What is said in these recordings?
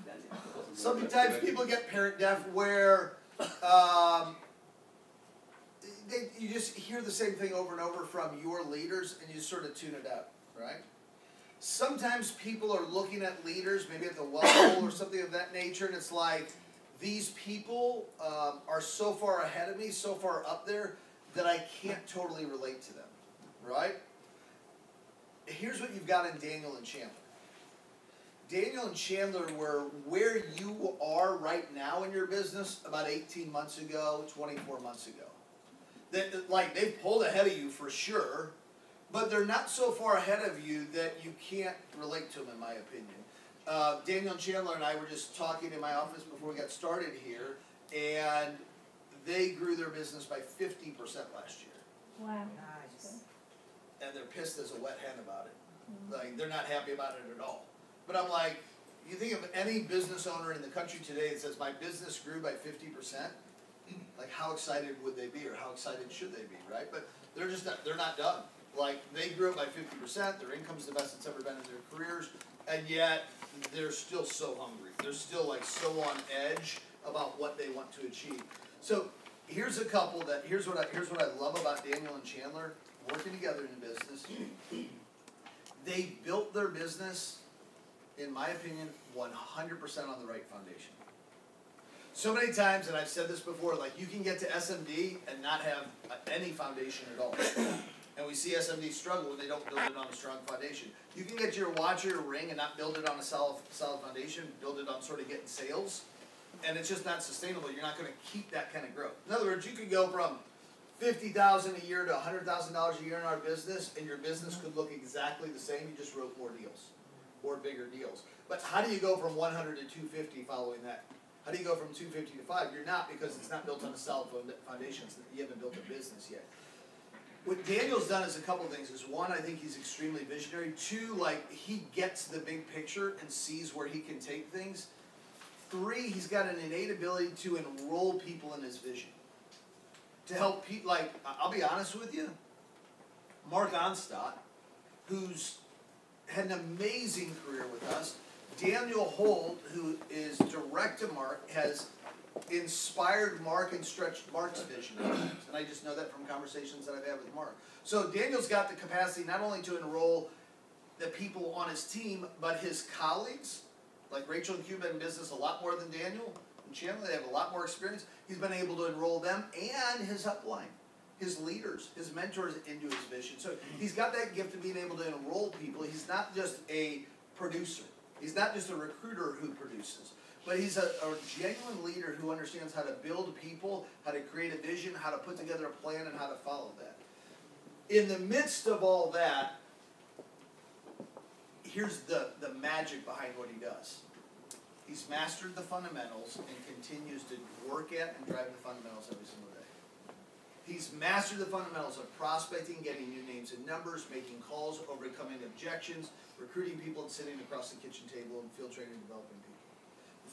deaf. Sometimes people get parent deaf where you just hear the same thing over and over from your leaders and you sort of tune it out, right? Sometimes people are looking at leaders, maybe at the well or something of that nature, and it's like, these people are so far ahead of me, so far up there, that I can't totally relate to them, right? Here's what you've got in Daniel and Chandler. Daniel and Chandler were where you are right now in your business about 18 months ago, 24 months ago. They've pulled ahead of you for sure, but they're not so far ahead of you that you can't relate to them, in my opinion. Daniel and Chandler and I were just talking in my office before we got started here, and they grew their business by 50% last year. Wow. Nice. And they're pissed as a wet hen about it. Like, they're not happy about it at all. But I'm like, you think of any business owner in the country today that says, my business grew by 50%, like, how excited would they be, or how excited should they be, right? But they're just not, they're not done. Like, they grew up by 50%, their income's the best it's ever been in their careers, and yet they're still so hungry. They're still, like, so on edge about what they want to achieve. So here's what I love about Daniel and Chandler working together in the business. They built their business, in my opinion, 100% on the right foundation. So many times, and I've said this before, like, you can get to SMD and not have any foundation at all. And we see SMD struggle when they don't build it on a strong foundation. You can get your watch or your ring and not build it on a solid foundation, build it on sort of getting sales, and it's just not sustainable. You're not going to keep that kind of growth. In other words, you could go from $50,000 a year to $100,000 a year in our business, and your business could look exactly the same. You just wrote more deals or bigger deals. But how do you go from 100 to 250 following that? How do you go from 250 to 5? You're not, because it's not built on a solid foundation. You haven't built a business yet. What Daniel's done is a couple of things. One, I think he's extremely visionary. Two, like, he gets the big picture and sees where he can take things. Three, he's got an innate ability to enroll people in his vision. To help people, like, I'll be honest with you, Mark Onstadt, who's had an amazing career with us, Daniel Holt, who is direct to Mark, has inspired Mark and stretched Mark's vision at times. And I just know that from conversations that I've had with Mark. So Daniel's got the capacity not only to enroll the people on his team, but his colleagues. Like Rachel and Q have been in business a lot more than Daniel and Chandler. They have a lot more experience. He's been able to enroll them and his upline, his leaders, his mentors into his vision. So he's got that gift of being able to enroll people. He's not just a producer. He's not just a recruiter who produces. But he's a genuine leader who understands how to build people, how to create a vision, how to put together a plan, and how to follow that. In the midst of all that, here's the magic behind what he does. He's mastered the fundamentals and continues to work at and drive the fundamentals every single day. He's mastered the fundamentals of prospecting, getting new names and numbers, making calls, overcoming objections, recruiting people, and sitting across the kitchen table and field training and developing people.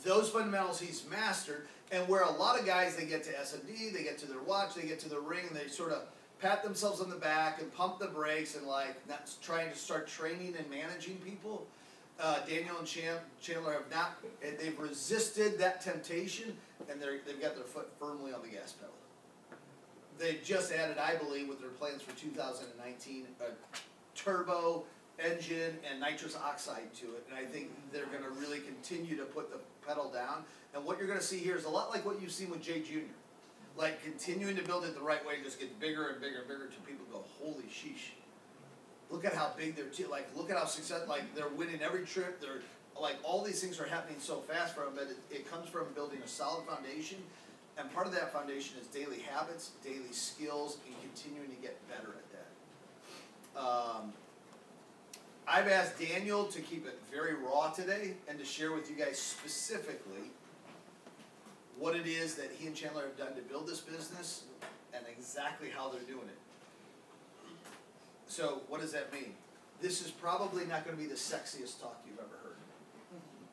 Those fundamentals he's mastered, and where a lot of guys, they get to SMD, they get to their watch, they get to the ring, and they sort of pat themselves on the back and pump the brakes and like not trying to start training and managing people. Daniel and Chandler have not, they've resisted that temptation, and they've got their foot firmly on the gas pedal. They just added, I believe, with their plans for 2019, a turbo engine and nitrous oxide to it, and I think they're going to really continue to put the pedal down. And what you're going to see here is a lot like what you've seen with Jay Jr. Like, continuing to build it the right way, just gets bigger and bigger and bigger until people go, holy sheesh. Look at how big they're, like, look at how successful, like, they're winning every trip. They're, like, all these things are happening so fast for them, but it comes from building a solid foundation. And part of that foundation is daily habits, daily skills, and continuing to get better at that. I've asked Daniel to keep it very raw today and to share with you guys specifically what it is that he and Chandler have done to build this business and exactly how they're doing it. So what does that mean? This is probably not going to be the sexiest talk you've ever heard.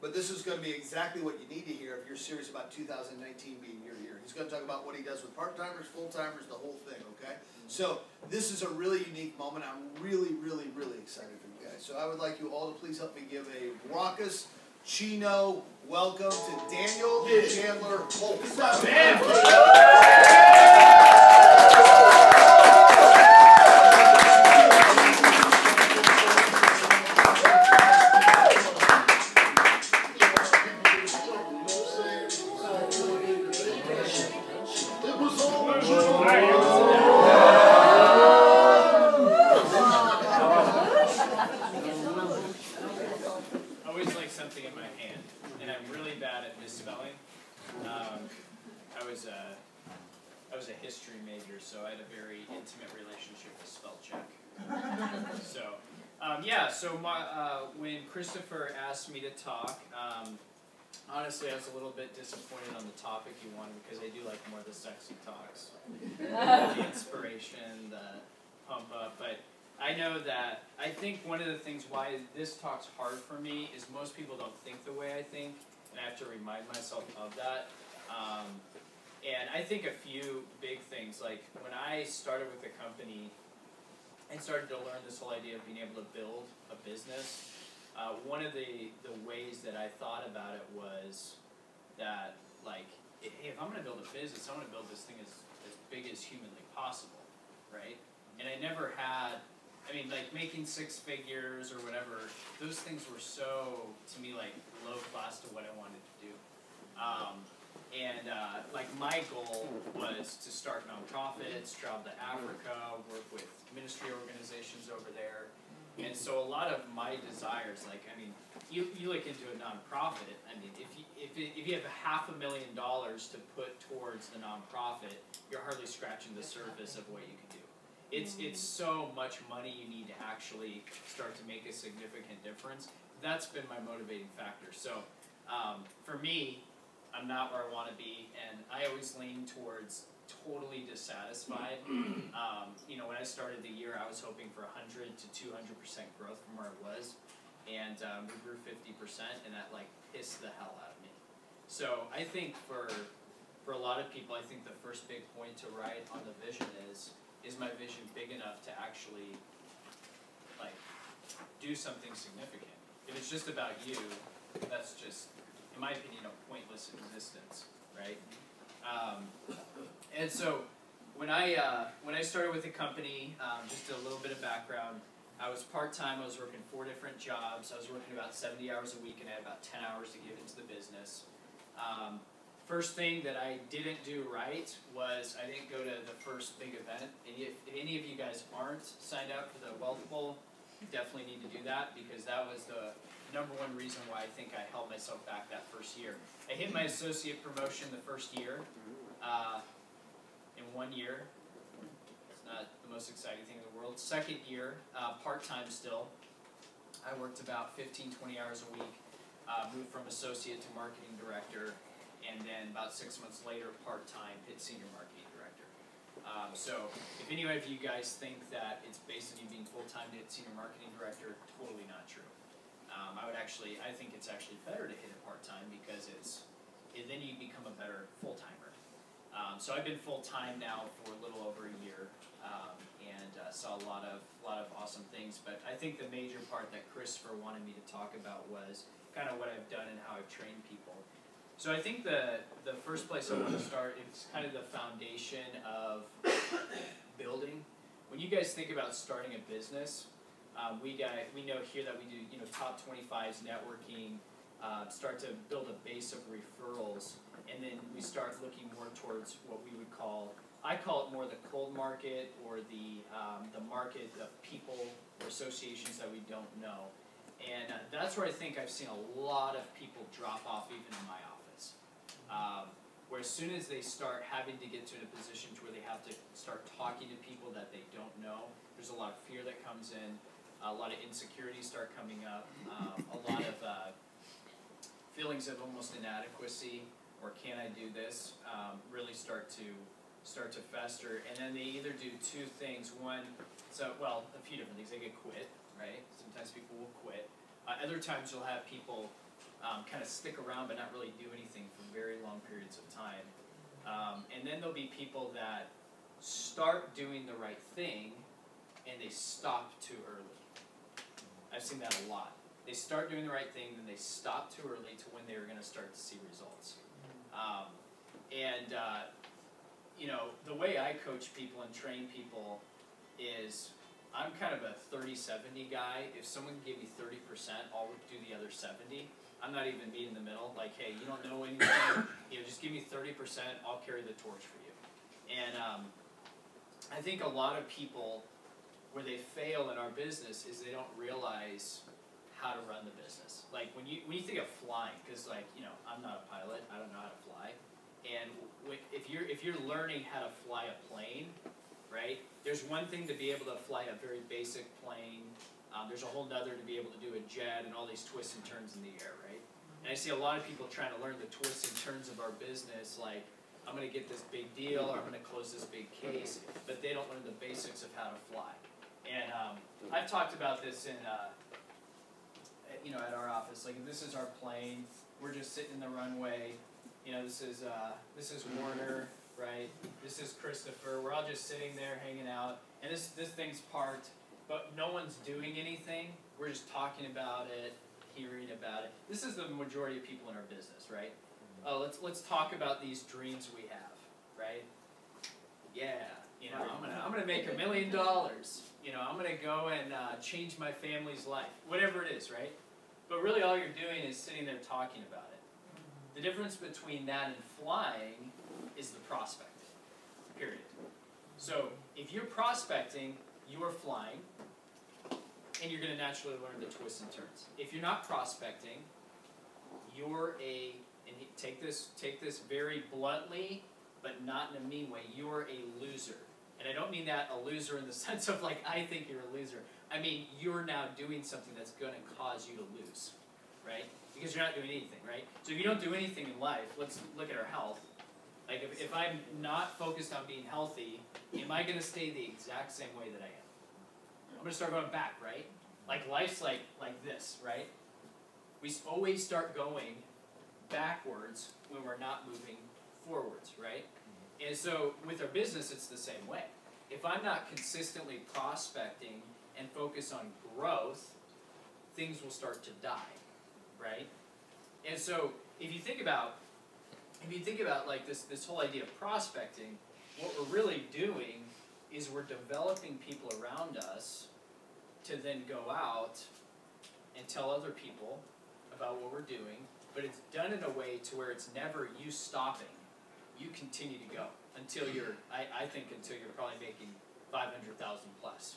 But this is going to be exactly what you need to hear if you're serious about 2019 being your year. He's going to talk about what he does with part-timers, full-timers, the whole thing, okay? So this is a really unique moment. I'm really, really, really excited for you guys. So I would like you all to please help me give a raucous Chino. Welcome to Daniel and Chandler Holt. I was a history major, so I had a very intimate relationship with spell check. So, when Christopher asked me to talk, honestly, I was a little bit disappointed on the topic he wanted because I do like more of the sexy talks, the inspiration, the pump up. But I know that I think one of the things why this talk's hard for me is most people don't think the way I think, and I have to remind myself of that. And I think a few big things, like when I started with the company and started to learn this whole idea of being able to build a business, one of the ways that I thought about it was that, like, hey, if I'm going to build a business, I want to build this thing as big as humanly possible, right? And I never had, I mean, like, making six figures or whatever, those things were so, to me, like, low class to what I wanted to do. Like, my goal was to start nonprofits, travel to Africa, work with ministry organizations over there. And so a lot of my desires, like, I mean, you look into a nonprofit, I mean, if you have $500,000 to put towards the nonprofit, you're hardly scratching the surface of what you can do. It's so much money you need to actually start to make a significant difference. That's been my motivating factor. So for me, I'm not where I want to be, and I always lean towards totally dissatisfied. You know, when I started the year, I was hoping for 100 to 200% growth from where I was, and we grew 50%, and that, like, pissed the hell out of me. So I think for a lot of people, I think the first big point to write on the vision is my vision big enough to actually, like, do something significant? If it's just about you, that's just, in my opinion, a pointless existence, right? And so when I started with the company, just a little bit of background, I was part-time. I was working 4 different jobs. I was working about 70 hours a week, and I had about 10 hours to give into the business. First thing that I didn't do right was I didn't go to the first big event. And if any of you guys aren't signed up for the Wealth Bowl, you definitely need to do that, because that was the #1 reason why I think I held myself back that first year. I hit my associate promotion the first year. In 1 year, it's not the most exciting thing in the world. Second year, part-time still. I worked about 15-20 hours a week, moved from associate to marketing director, and then about 6 months later, part-time, hit senior marketing director. So if any of you guys think that it's based on you being full-time to hit senior marketing director, totally not true. I think it's actually better to hit it part-time, because then you become a better full-timer. So I've been full-time now for a little over a year, and saw a lot of awesome things. But I think the major part that Christopher wanted me to talk about was kind of what I've done and how I've trained people. So I think the first place I want to start is kind of the foundation of building. When you guys think about starting a business, we know here that we do, you know, top 25s networking, start to build a base of referrals, and then we start looking more towards what we would call, I call it more the cold market, or the market of people or associations that we don't know. And that's where I think I've seen a lot of people drop off, even in my office. Where as soon as they start having to get to a position to where they have to start talking to people that they don't know, there's a lot of fear that comes in, a lot of insecurities start coming up, a lot of feelings of almost inadequacy, or can I do this, really start to fester. And then they either do 2 things. One, a few different things. They get quit, right? Sometimes people will quit. Other times you'll have people kind of stick around but not really do anything for very long periods of time. And then there'll be people that start doing the right thing and they stop too early. I've seen that a lot. they start doing the right thing, then they stop too early to when they're going to start to see results. You know, the way I coach people and train people is I'm kind of a 30-70 guy. If someone can give me 30%, I'll do the other 70. I'm not even meeting in the middle. Like, hey, you don't know anything. You know, just give me 30%. I'll carry the torch for you. And I think a lot of people, where they fail in our business, is they don't realize how to run the business. Like when you think of flying, because like, you know, I'm not a pilot. I don't know how to fly. And if you're learning how to fly a plane, right? There's one thing to be able to fly a very basic plane. There's a whole nother to be able to do a jet and all these twists and turns in the air, right? And I see a lot of people trying to learn the twists and turns of our business, like I'm going to get this big deal, or I'm going to close this big case, but they don't learn the basics of how to fly. And I've talked about this in, you know, at our office. Like, if this is our plane, we're just sitting in the runway. You know, this is Warner, right? This is Christopher. We're all just sitting there hanging out, and this thing's parked, but no one's doing anything. We're just talking about it, hearing about it. This is the majority of people in our business, right? Oh, let's talk about these dreams we have, right? Yeah, you know, I'm gonna make $1 million. You know, I'm gonna go and change my family's life, whatever it is, right? But really, all you're doing is sitting there talking about it. The difference between that and flying is the prospecting, period. So if you're prospecting, you are flying, and you're going to naturally learn the twists and turns. If you're not prospecting, you're and take this very bluntly, but not in a mean way, you're a loser. And I don't mean that a loser in the sense of like, I think you're a loser. I mean, you're now doing something that's going to cause you to lose, right? Because you're not doing anything, right? So if you don't do anything in life, let's look at our health. Like if I'm not focused on being healthy, am I going to stay the exact same way that I am? I'm going to start going back, right? Like life's like this, right? We always start going backwards when we're not moving forwards, right? And so with our business, it's the same way. If I'm not consistently prospecting and focus on growth, things will start to die, right? And so if you think about like this whole idea of prospecting, what we're really doing is we're developing people around us to then go out and tell other people about what we're doing, but it's done in a way to where it's never you stopping. You continue to go until you're, I think until you're probably making 500,000 plus.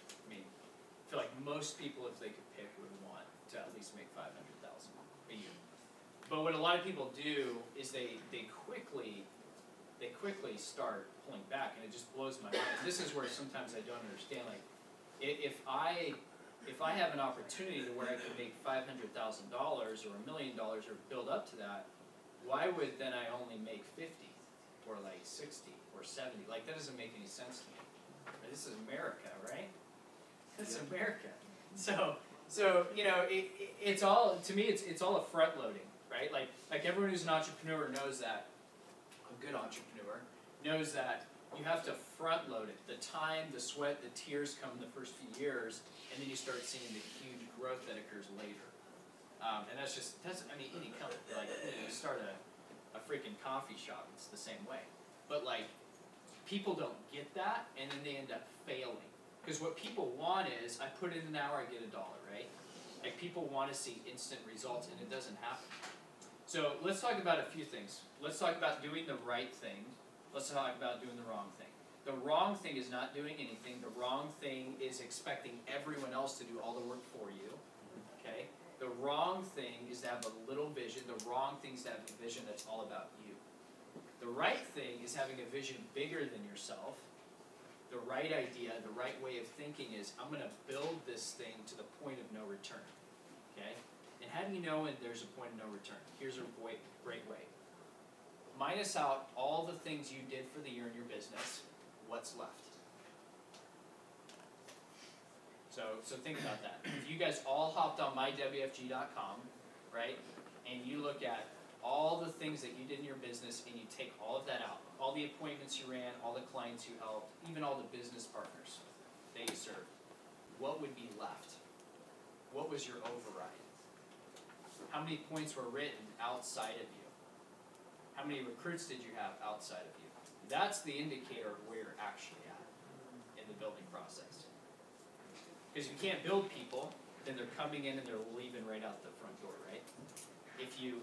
I mean, I feel like most people, if they could pick, would want to at least make 500,000 a year. But what a lot of people do is they quickly start pulling back, and it just blows my mind. This is where sometimes I don't understand. Like, if I have an opportunity to where I can make $500,000 or $1 million or build up to that, why would then I only make 50 or like 60 or 70? Like, that doesn't make any sense to me. This is America, right? It's America. So you know, it's all, to me, it's all a front loading, right? Like everyone who's an entrepreneur knows that, a good entrepreneur knows that you have to front load it. The time, the sweat, the tears come in the first few years, and then you start seeing the huge growth that occurs later. And that's I mean, any company, like, you start a freaking coffee shop, it's the same way. But like, people don't get that, and then they end up failing. Because what people want is, I put in an hour, I get $1, right? Like, people want to see instant results, and it doesn't happen. So let's talk about a few things. Let's talk about doing the right thing. Let's talk about doing the wrong thing. The wrong thing is not doing anything. The wrong thing is expecting everyone else to do all the work for you. Okay? The wrong thing is to have a little vision. The wrong thing is to have a vision that's all about you. The right thing is having a vision bigger than yourself. The right idea, the right way of thinking is, I'm going to build this thing to the point of no return. Okay? And how do you know when there's a point of no return? Here's a great way. Minus out all the things you did for the year in your business, what's left? So think about that. If you guys all hopped on mywfg.com, right, and you look at all the things that you did in your business and you take all of that out, all the appointments you ran, all the clients you helped, even all the business partners that you served, what would be left? What was your override? How many points were written outside of you? How many recruits did you have outside of you? That's the indicator of where you're actually at in the building process. Because if you can't build people, then they're coming in and they're leaving right out the front door, right? If you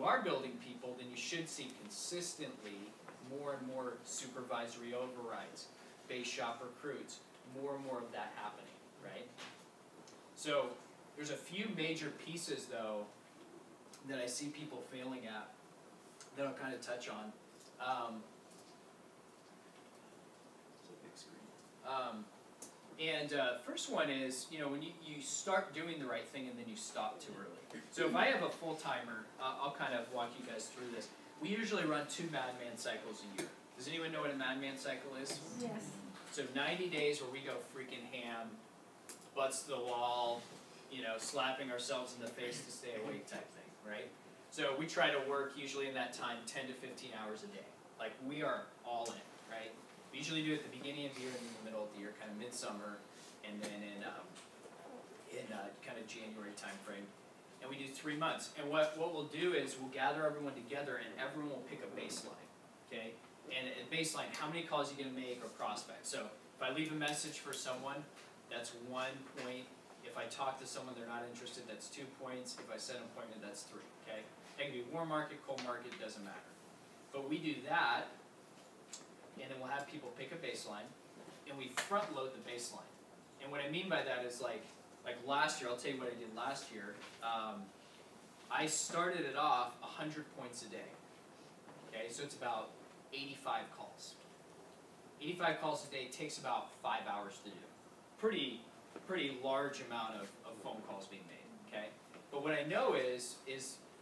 are building people, then you should see consistently more and more supervisory overrides, base shop recruits, more and more of that happening, right? So there's a few major pieces though that I see people failing at that I'll kind of touch on. It's a big screen. First one is, when you start doing the right thing and then you stop too early. So if I have a full-timer, I'll kind of walk you guys through this. We usually run 2 Madman cycles a year. Does anyone know what a Madman cycle is? Yes. So 90 days where we go freaking ham, butts to the wall, slapping ourselves in the face to stay awake type thing, right? So we try to work usually in that time 10 to 15 hours a day. Like we are all in, right? We usually do it at the beginning of the year and in the middle of the year, kind of midsummer, and then in kind of January time frame. And we do 3 months. And what we'll do is we'll gather everyone together and everyone will pick a baseline, okay? And a baseline, how many calls you're going to make or prospect. So if I leave a message for someone, that's 1 point. If I talk to someone they're not interested, that's 2 points. If I set an appointment, that's 3, okay? That can be warm market, cold market, doesn't matter. But we do that, and then we'll have people pick a baseline, and we front load the baseline. And what I mean by that is like last year, I'll tell you what I did last year. I started it off 100 points a day. Okay, so it's about 85 calls. 85 calls a day takes about 5 hours to do. Pretty large amount of phone calls being made, okay? But what I know is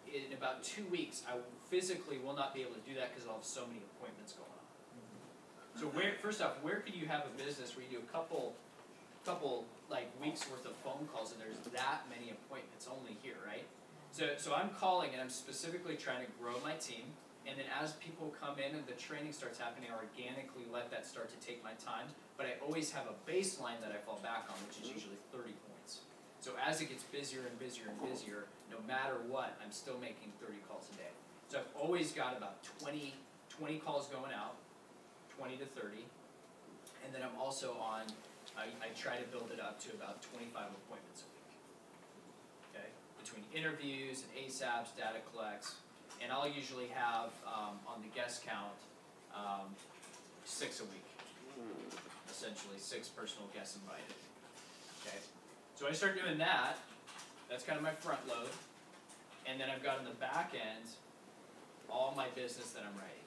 in about 2 weeks, I physically will not be able to do that because I'll have so many appointments going on. So first off, where could you have a business where you do a couple like weeks worth of phone calls and there's that many appointments only here, right? So I'm calling and I'm specifically trying to grow my team, and then as people come in and the training starts happening, I organically let that start to take my time, but I always have a baseline that I fall back on, which is usually 30 points. So as it gets busier and busier and busier, no matter what, I'm still making 30 calls a day. So I've always got about 20 calls going out, 20 to 30, and then I'm also on, I try to build it up to about 25 appointments a week, okay? Between interviews and ASAPs, data collects, and I'll usually have, on the guest count, 6 a week, essentially 6 personal guests invited, okay? So I start doing that, that's kind of my front load, and then I've got on the back end all my business that I'm writing,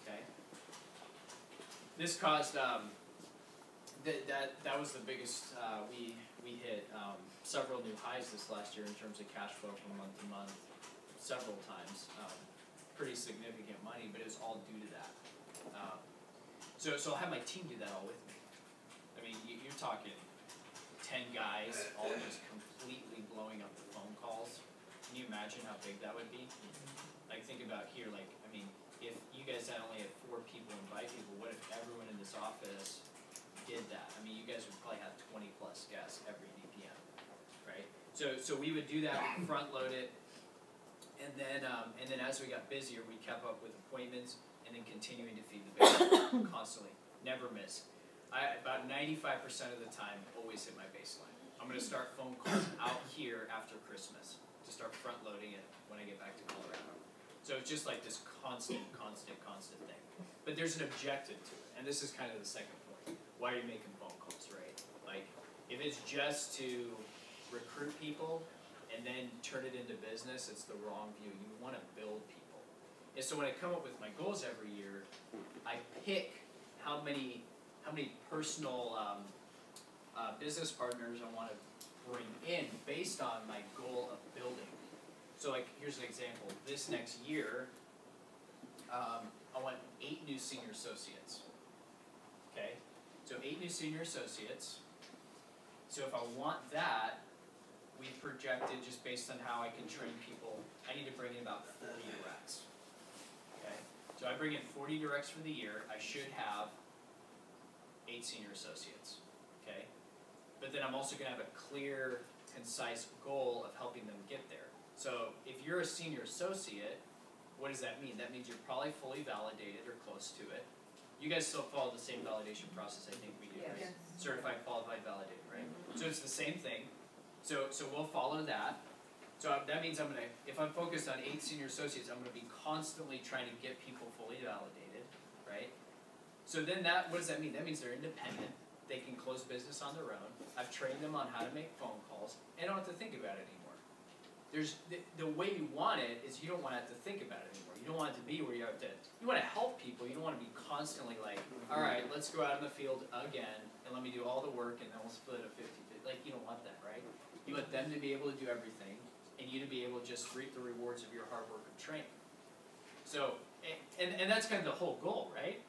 okay? This caused, that was the biggest, we hit several new highs this last year in terms of cash flow from month to month, several times, pretty significant money, but it was all due to that. So I'll have my team do that all with me. I mean, you're talking 10 guys all just completely blowing up the phone calls. Can you imagine how big that would be? Like think about here, like, I mean, if you guys had only had 4 people invite people, what if everyone in this office did that? I mean, you guys would probably have 20 plus guests every DPM, right? So we would do that, we'd front load it, and then as we got busier, we kept up with appointments and then continuing to feed the baseline constantly, never miss. I about 95% of the time always hit my baseline. I'm going to start phone calls out here after Christmas to start front loading it when I get back to Colorado. So it's just like this constant thing. But there's an objective to it, and this is kind of the second point. Why are you making phone calls, right? Like, if it's just to recruit people and then turn it into business, it's the wrong view. You want to build people. And so when I come up with my goals every year, I pick how many personal business partners I want to bring in based on my goal of building. So like, here's an example. This next year, I want 8 new senior associates, okay? So 8 new senior associates. So if I want that, we've projected just based on how I can train people, I need to bring in about 40 directs, okay? So I bring in 40 directs for the year, I should have 8 senior associates, okay? But then I'm also gonna have a clear concise goal of helping them get there. So if you're a senior associate, what does that mean? That means you're probably fully validated or close to it. You guys still follow the same validation process I think we do, right? Yes. Certified, qualified, validated, right? So it's the same thing. So we'll follow that. So that means if I'm focused on 8 senior associates, I'm gonna be constantly trying to get people fully validated, right? So then what does that mean? That means they're independent. They can close business on their own. I've trained them on how to make phone calls, and I don't have to think about it anymore. The way you want it is you don't want to have to think about it anymore. You don't want it to be where you have to, you want to help people. You don't want to be constantly like, all right, let's go out in the field again, and let me do all the work, and then we'll split it a 50-50. Like, you don't want that, right? You want them to be able to do everything, and you to be able to just reap the rewards of your hard work of training. So, and that's kind of the whole goal, right?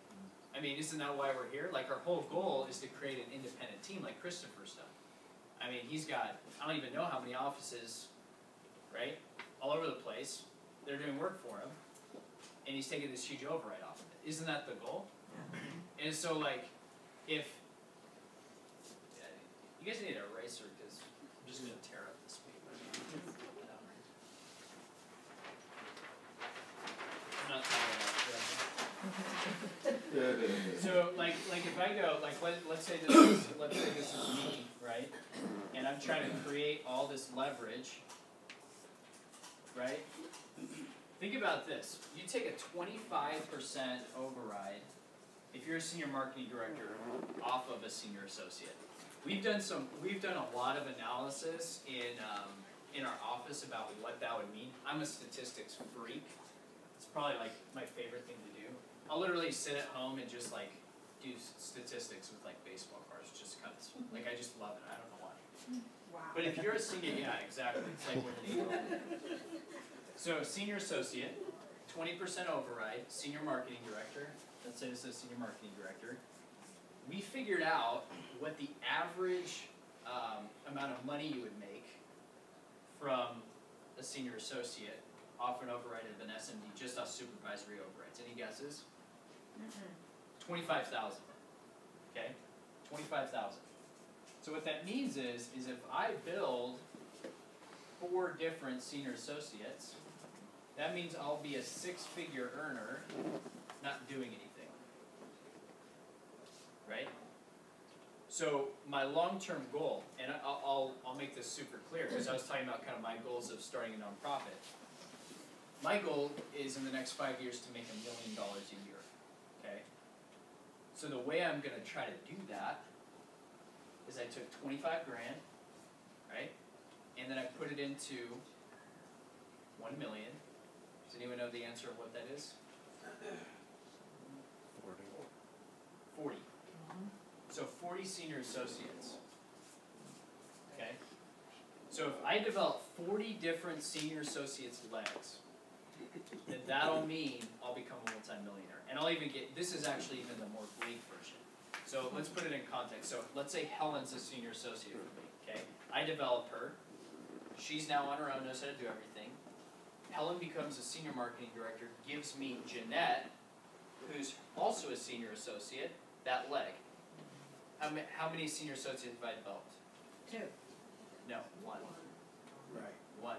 I mean, isn't that why we're here? Like, our whole goal is to create an independent team like Christopher's done. I mean, he's got, I don't even know how many offices, right? All over the place. They're doing work for him. And he's taking this huge override off of it. Isn't that the goal? And so, like, if, you guys need an eraser because I'm just going to tear up this paper. I'm not tired of that. So, like if I go, like, let's say this is me, right? And I'm trying to create all this leverage, right? Think about this. You take a 25% override if you're a senior marketing director off of a senior associate. We've done a lot of analysis in our office about what that would mean. I'm a statistics freak. It's probably like my favorite thing to do. I'll literally sit at home and just like do statistics with like baseball cards, just cause like I just love it. I don't know why. Wow. But if you're a senior, yeah, exactly. It's like with an eagle. So senior associate, 20% override, senior marketing director. Let's say this is senior marketing director. We figured out what the average amount of money you would make from a senior associate off an override of an SMD, just off supervisory overrides. Any guesses? 25,000. Okay, 25,000. So what that means is if I build 4 different senior associates, that means I'll be a 6-figure earner, not doing anything. Right? So my long-term goal, and I'll make this super clear because I was talking about kind of my goals of starting a nonprofit. My goal is in the next 5 years to make $1 million a year. Okay? So the way I'm going to try to do that is I took 25 grand, right? And then I put it into 1 million. Does anyone know the answer of what that is? 40. So 40 senior associates. Okay? So if I develop 40 different senior associates' legs, then that'll mean I'll become a multi-millionaire. And I'll even get, this is actually even the more bleak version. So let's put it in context. So let's say Helen's a senior associate with me, okay? I develop her. She's now on her own, knows how to do everything. Helen becomes a senior marketing director, gives me Jeanette, who's also a senior associate, that leg. How many senior associates have I developed? 2. No, 1. Right. 1.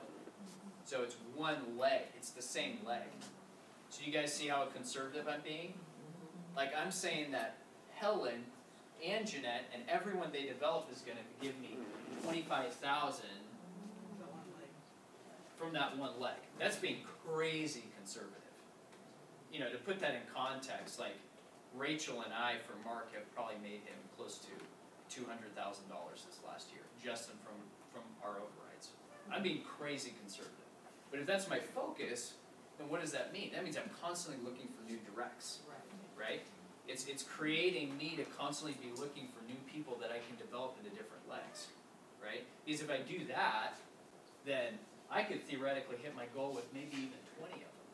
So it's 1 leg. It's the same leg. So you guys see how conservative I'm being? Like I'm saying that Helen and Jeanette and everyone they develop is going to give me 25,000 from that 1 leg. That's being crazy conservative. You know, to put that in context, like Rachel and I for Mark have probably made him close to $200,000 this last year, just from our overrides. I'm being crazy conservative. But if that's my focus, then what does that mean? That means I'm constantly looking for new directs, right? It's creating me to constantly be looking for new people that I can develop into different legs, right? Because if I do that, then I could theoretically hit my goal with maybe even 20 of them.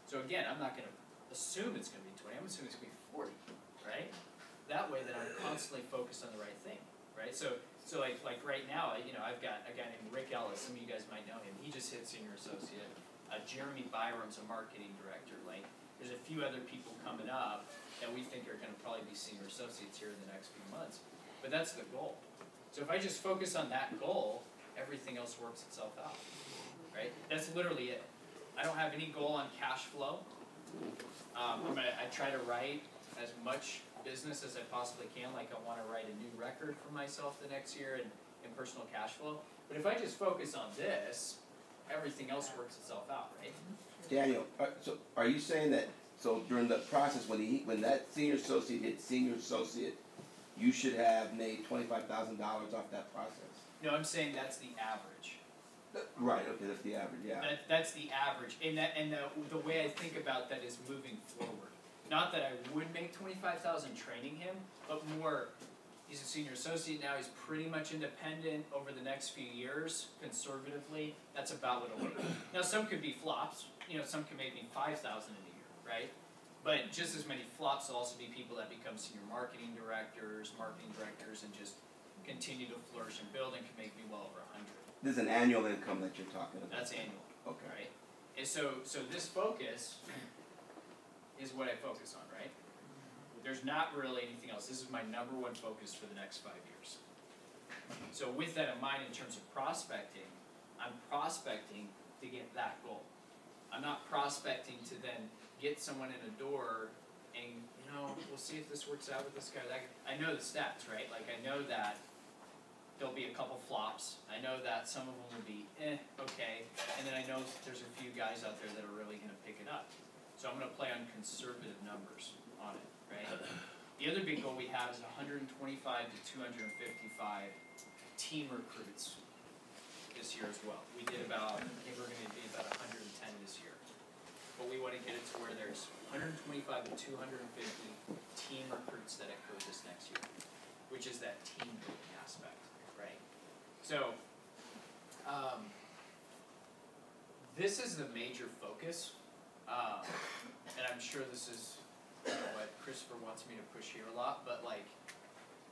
So again, I'm not going to assume it's going to be 20, I'm assuming it's going to be 40, right? That way that I'm constantly focused on the right thing, right? So like right now, you know, I've got a guy named Rick Ellis, some of you guys might know him, he just hit senior associate. Jeremy Byram's a marketing director. Like, there's a few other people coming up that we think are going to probably be senior associates here in the next few months. But that's the goal. So if I just focus on that goal, everything else works itself out, right? That's literally it. I don't have any goal on cash flow. I try to write as much business as I possibly can, like I want to write a new record for myself the next year in personal cash flow. But if I just focus on this, everything else works itself out, right? Daniel, so are you saying that, so during the process, when that senior associate hit senior associate, you should have made $25,000 off that process? No, I'm saying that's the average. Right, okay, that's the average, yeah. That's the average, and the way I think about that is moving forward. Not that I would make $25,000 training him, but more, he's a senior associate now, he's pretty much independent over the next few years, conservatively, that's about what it'll make. Now some could be flops, some could make me $5,000 in a year, right? But just as many flops will also be people that become senior marketing directors, and just continue to flourish and build and can make me well over 100. This is an annual income that you're talking about? That's annual. Okay. Right? And so this focus is what I focus on, right? There's not really anything else. This is my number one focus for the next 5 years. So with that in mind, in terms of prospecting, I'm prospecting to get that goal. I'm not prospecting to then get someone in a door and, we'll see if this works out with this guy. I know the stats, right? Like I know that there'll be a couple flops. I know that some of them will be okay, and then I know there's a few guys out there that are really going to pick it up. So I'm going to play on conservative numbers on it, right? The other big goal we have is 125 to 255 team recruits this year as well. We did I think we're going to be about 110 this year. But we want to get it to where there's 125 to 250 team recruits that occur this next year, which is that team building aspect. Right. So, this is the major focus, and I'm sure this is what Christopher wants me to push here a lot. But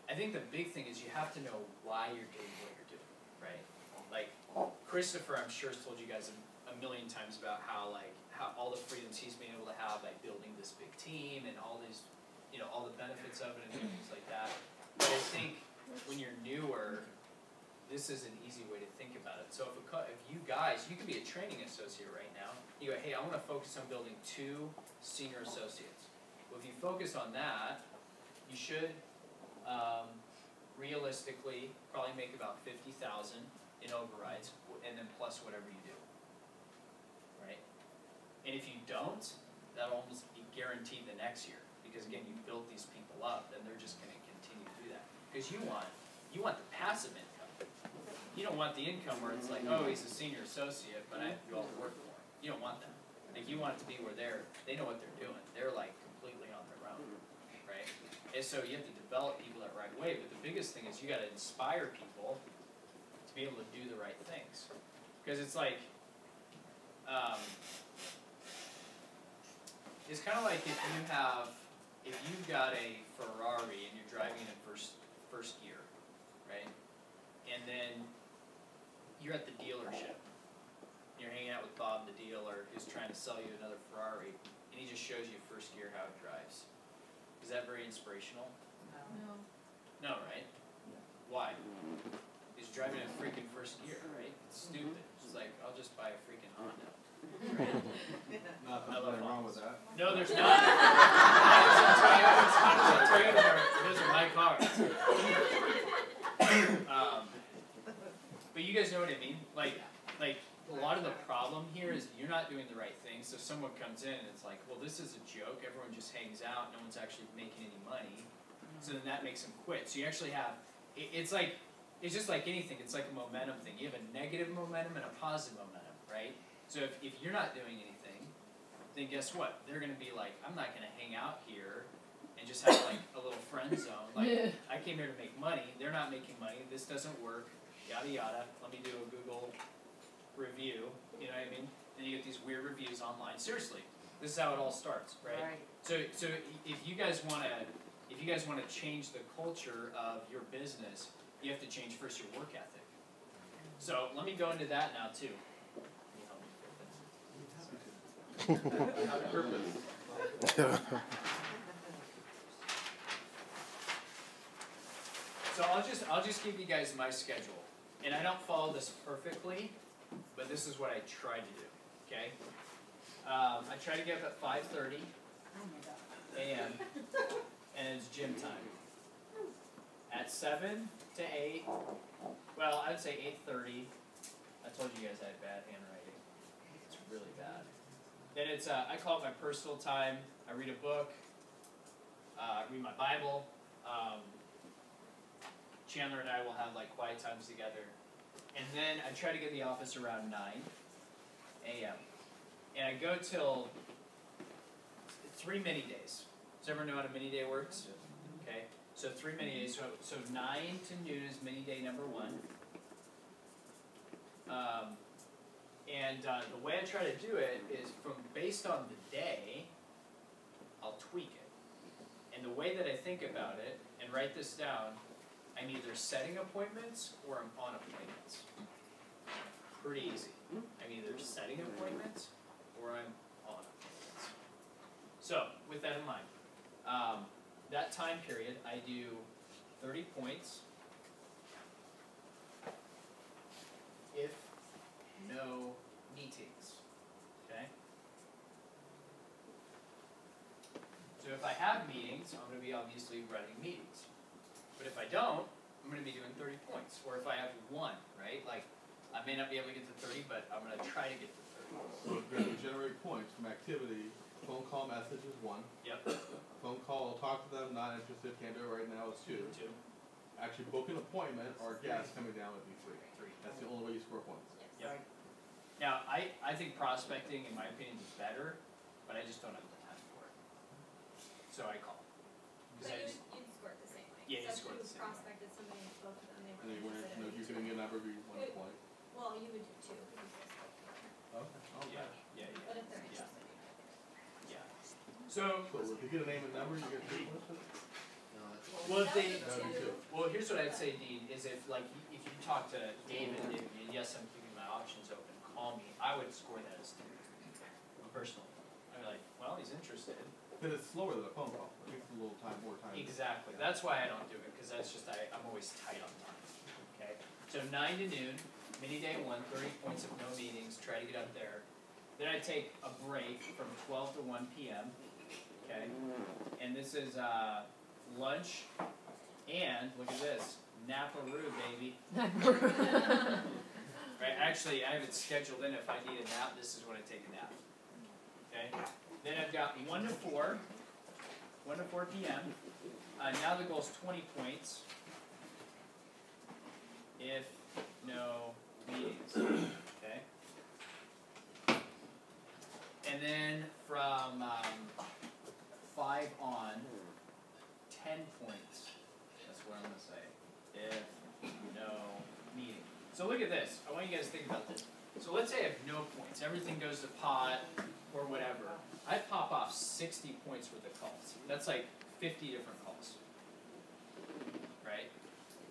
I think the big thing is you have to know why you're doing what you're doing, right? Like Christopher, I'm sure has told you guys a million times about how all the freedoms he's been able to have by building this big team and all these, all the benefits of it and things like that. But I think when you're newer, this is an easy way to think about it. So if you guys, you could be a training associate right now. You go, hey, I want to focus on building 2 senior associates. Well, if you focus on that, you should realistically probably make about 50,000 in overrides, and then plus whatever you do. Right? And if you don't, that'll almost be guaranteed the next year, because again, you built these people up, and they're just going to continue to do that. Because you want the passive income. You don't want the income where it's like, oh, he's a senior associate, but I have to do all the work for him. You don't want that. Like, you want it to be where they know what they're doing. They're completely on their own, right? And so you have to develop people that right away. But the biggest thing is you got to inspire people to be able to do the right things. Because it's like, it's kind of like if you've got a Ferrari and you're driving it first gear, right? And then you're at the dealership. You're hanging out with Bob, the dealer, who's trying to sell you another Ferrari, and he just shows you first gear how it drives. Is that very inspirational? No. No, right? Why? He's driving a freaking first gear, right? It's stupid. It's like, I'll just buy a freaking Honda. Right? Nothing wrong with that. No, there's not. Honda's a Toyota. Those are my cars. But you guys know what I mean? Like a lot of the problem here is you're not doing the right thing. So someone comes in and it's like, well, this is a joke. Everyone just hangs out. No one's actually making any money. So then that makes them quit. So you actually have, it's just like anything. It's like a momentum thing. You have a negative momentum and a positive momentum, right? So if you're not doing anything, then guess what? They're going to be like, I'm not going to hang out here and just have a little friend zone. I came here to make money. They're not making money. This doesn't work. Yada yada. Let me do a Google review. You know what I mean? Then you get these weird reviews online. Seriously, this is how it all starts, right? So if you guys want to change the culture of your business, you have to change first your work ethic. So let me go into that now too. So I'll just give you guys my schedule. and I don't follow this perfectly, but this is what I try to do, okay? I try to get up at 5:30 a.m. and it's gym time. At 7 to 8, well, I would say 8:30. I told you guys I had bad handwriting. It's really bad. Then it's, I call it my personal time. I read a book, read my Bible. Chandler and I will have like quiet times together. And then I try to get in the office around 9 a.m. And I go till 3 mini days. Does everyone know how a mini day works? Okay. So 3 mini days. So 9 to noon is mini day number 1. The way I try to do it is based on the day, I'll tweak it. And the way that I think about it, and write this down, I'm either setting appointments or I'm on appointments. Pretty easy. I'm either setting appointments or I'm on appointments. So, with that in mind, that time period, I do 30 points. If no meetings, okay? So if I have meetings, I'm going to be obviously running meetings. But if I don't, I'm going to be doing 30 points. Or if I have 1, right? Like, I may not be able to get to 30, but I'm going to try to get to 30. So you're going to generate points from activity. Phone call message is 1. Yep. Phone call, talk to them, not interested, can't do it right now is 2. 2. Actually book an appointment or guest coming down would be 3. 3. That's the only way you score points. Yep. Now, I think prospecting, in my opinion, is better, but I just don't have the time for it. So I call. But you'd score it the same way. Yeah, you So score it if the you same way. prospected somebody and spoke to them, they And then you wouldn't wouldn't, consider you're it. getting a number, you 1 point. Well, you would do 2 because they spoke to them. Okay. Yeah. But if they're Yeah. interested, you might. Yeah. So, So if you get a name and number, you get 2 points for it? well, if That they, would That would be 2. well, here's what I'd say, Dean, is if you talk to David, and yes, I'm keeping my options open, call me, I would score that as 2, personally. I'd be like, well, he's interested. But it's slower than a phone call. It takes a little time, more time. Exactly, that's why I don't do it, because that's just, I'm always tight on time, okay? So 9 to noon, mini day 1, 30 points of no meetings, try to get up there. Then I take a break from 12 to 1 p.m., okay? And this is lunch, and look at this, Nap-a-roo, baby. Right, actually, I have it scheduled in. If I need a nap, this is when I take a nap. Okay? Then I've got 1 to 4 p.m. Now the goal is 20 points. If no meetings. Okay? And then from 5 on, 10 points. That's what I'm going to say. If no meeting. So look at this. I want you guys to think about this. So let's say I have no points. Everything goes to pot or whatever. I pop off 60 points worth of calls. That's like 50 different calls. Right?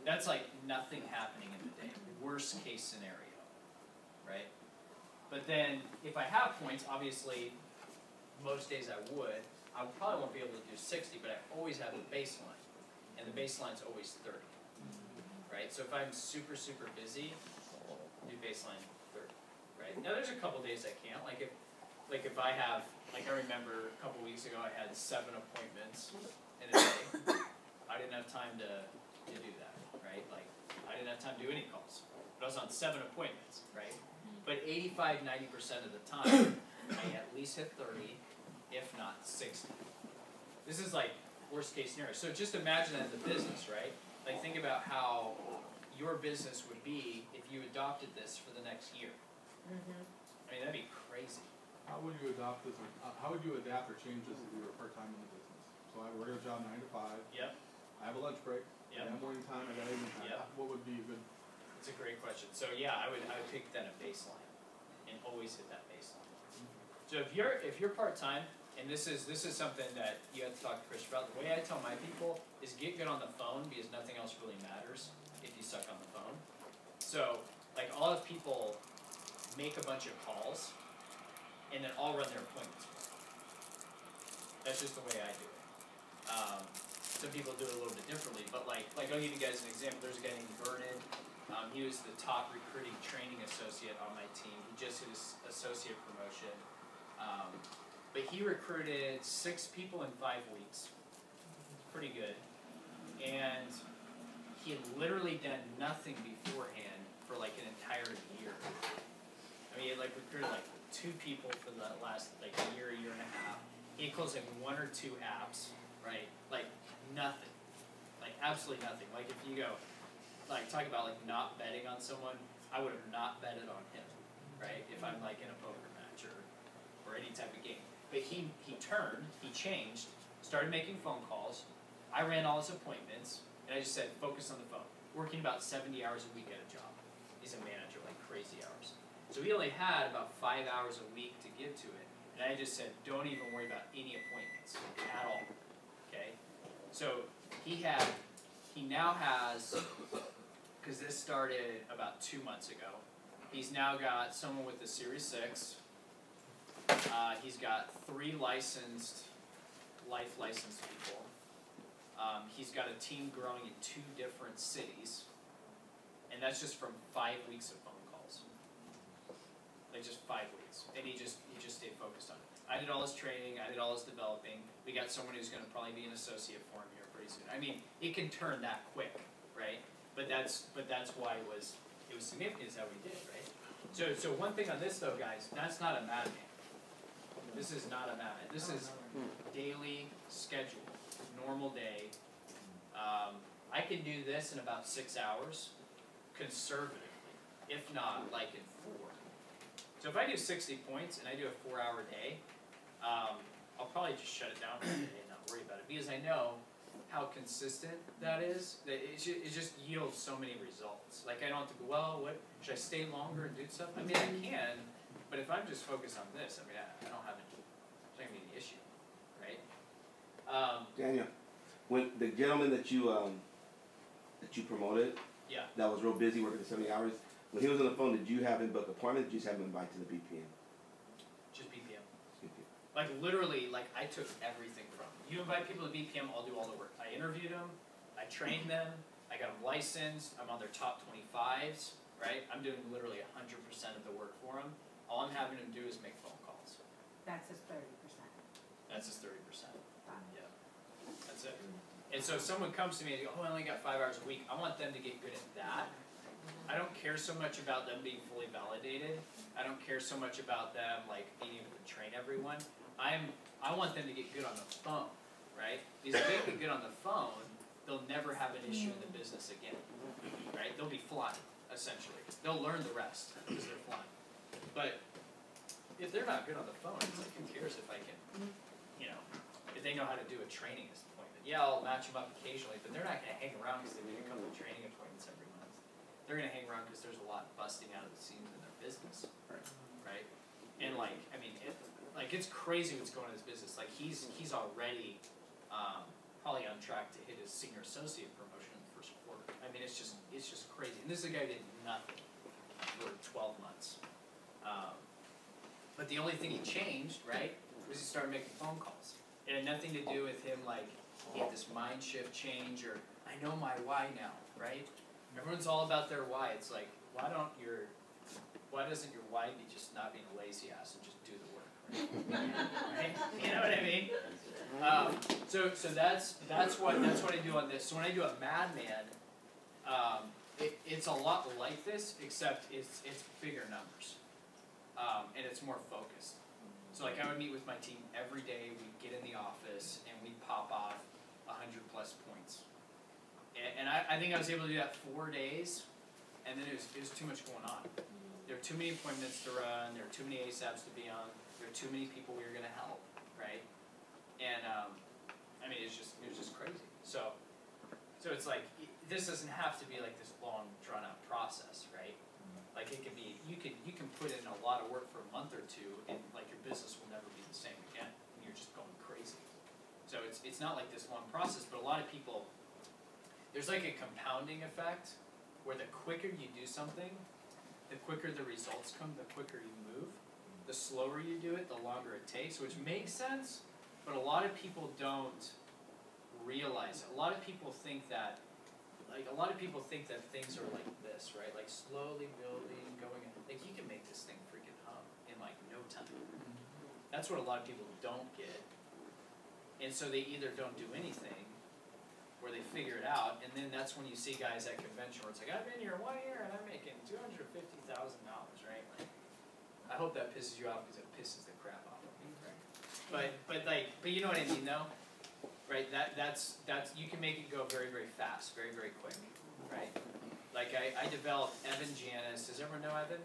That's like nothing happening in the day. Worst case scenario. Right? But then if I have points, obviously most days I would probably won't be able to do 60, but I always have a baseline. And the baseline's always 30. Right? So if I'm super, super busy, do baseline 30. Right? Now there's a couple days I can't. Like if I have, like I remember a couple weeks ago I had 7 appointments in a day. I didn't have time to do that. Right? Like I didn't have time to do any calls. But I was on 7 appointments. Right? But 85–90% of the time, I at least hit 30, if not 60. This is like worst case scenario. So just imagine that in the business, right? Like think about how your business would be if you adopted this for the next year. I mean, that'd be crazy. How would you adopt this, or how would you adapt or change this if you were part-time in the business? So I have a regular job 9 to 5. Yep. I have a lunch break. Yep. I have morning time, I got evening time. Yep. What would be a good? It's a great question. So yeah, I would pick then a baseline and always hit that baseline. So if you're part-time, and this is something that you have to talk to Chris about, the way I tell my people is get good on the phone because nothing else really matters if you suck on the phone. So like I'll have people make a bunch of calls and then I'll run their appointments. That's just the way I do it. Some people do it a little bit differently, but like I'll give you guys an example. There's a guy named Vernon. He was the top recruiting training associate on my team. He just did his associate promotion. But he recruited 6 people in 5 weeks. Pretty good. And he had literally done nothing beforehand for like an entire year. I mean, he had like recruited like 2 people for the last like year and a half. He had closed like 1 or 2 apps, right? Like nothing. Like absolutely nothing. Like if you go, like talk about like not betting on someone, I would have not betted on him, right? If I'm like in a poker match or any type of game. But he turned, he changed, started making phone calls. I ran all his appointments, and I just said, focus on the phone. Working about 70 hours a week at a job. He's a manager, like crazy hours. So he only had about 5 hours a week to give to it. And I just said, don't even worry about any appointments at all, okay? So he now has, because this started about 2 months ago, he's now got someone with the Series 6. He's got 3 licensed people. He's got a team growing in 2 different cities, and that's just from 5 weeks of phone calls. Like just 5 weeks, and he just stayed focused on it. I did all his training, I did all his developing. We got someone who's going to probably be an associate for him here pretty soon. I mean, it can turn that quick, right? But that's why it was significant is how we did it, right? So one thing on this though, guys, that's not a madman. This is not a madman. This is daily schedule, normal day. I can do this in about 6 hours, conservatively, if not like in 4. So if I do 60 points and I do a 4-hour day, I'll probably just shut it down for the day and not worry about it because I know how consistent that is. That it just yields so many results. Like I don't have to go, well, what should I stay longer and do stuff? I mean, I can, but if I'm just focused on this, I mean, I don't have any. It's not gonna be the issue, right? Daniel, when the gentleman that you promoted, Yeah. that was real busy working 70 hours. When he was on the phone, did you have him book appointments? Did you just have him invite to the BPM? Just BPM. Like literally, like I took everything from him. You invite people to BPM, I'll do all the work. I interviewed them, I trained them, I got them licensed, I'm on their top 25s, right? I'm doing literally 100% of the work for them. All I'm having them do is make phone calls. That's his 30%. That's his 30%. Yeah, that's it. And so if someone comes to me and they go, oh, I only got 5 hours a week, I want them to get good at that. I don't care so much about them being fully validated. I don't care so much about them like being able to train everyone. I want them to get good on the phone, right? Because if they get good on the phone, they'll never have an issue in the business again, right? They'll be flying, essentially. They'll learn the rest because they're flying. But if they're not good on the phone, it's like, who cares if I can, if they know how to do a training appointment. Yeah, I'll match them up occasionally, but they're not going to hang around because they make a couple of training appointments every month. They're going to hang around because there's a lot busting out of the seams in their business, right? And like, I mean, it's crazy what's going on in his business. Like he's already probably on track to hit his senior associate promotion in the first quarter. I mean, it's just crazy. And this is a guy who did nothing for 12 months. But the only thing he changed, right, was he started making phone calls. It had nothing to do with him like he had this mind shift change or I know my why now, right? Everyone's all about their why. It's like, why doesn't your why be just not being a lazy ass and just do the work, right? You know what I mean? So that's what I do on this. So when I do a madman, it's a lot like this, except it's bigger numbers, and it's more focused. So like I would meet with my team every day. We'd get in the office and we'd pop off 100+ points. And I think I was able to do that 4 days, and then it was too much going on. There were too many appointments to run. There were too many ASAPs to be on. There were too many people we were going to help, right? And I mean, it was just crazy. So it's like this doesn't have to be like this long, drawn out process, right? Like it could be you can put in a lot of work for a month or 2, and like your business will never be the same again. And you're just going crazy. So it's not like this long process, but a lot of people. There's like a compounding effect where the quicker you do something, the quicker the results come, the quicker you move. The slower you do it, the longer it takes, which makes sense, but a lot of people don't realize it. A lot of people think that like a lot of people think that things are like this, right? Like slowly building, going, like you can make this thing freaking hum in like no time. That's what a lot of people don't get. And so they either don't do anything, or they figure it out, and then that's when you see guys at convention where it's like, I've been here 1 year and I'm making $250,000, right? Like, I hope that pisses you off because it pisses the crap off of me, right? But you know what I mean though? Right, that's you can make it go very, very fast, very, very quick, right? Like I developed Evan Janis. Does everyone know Evan?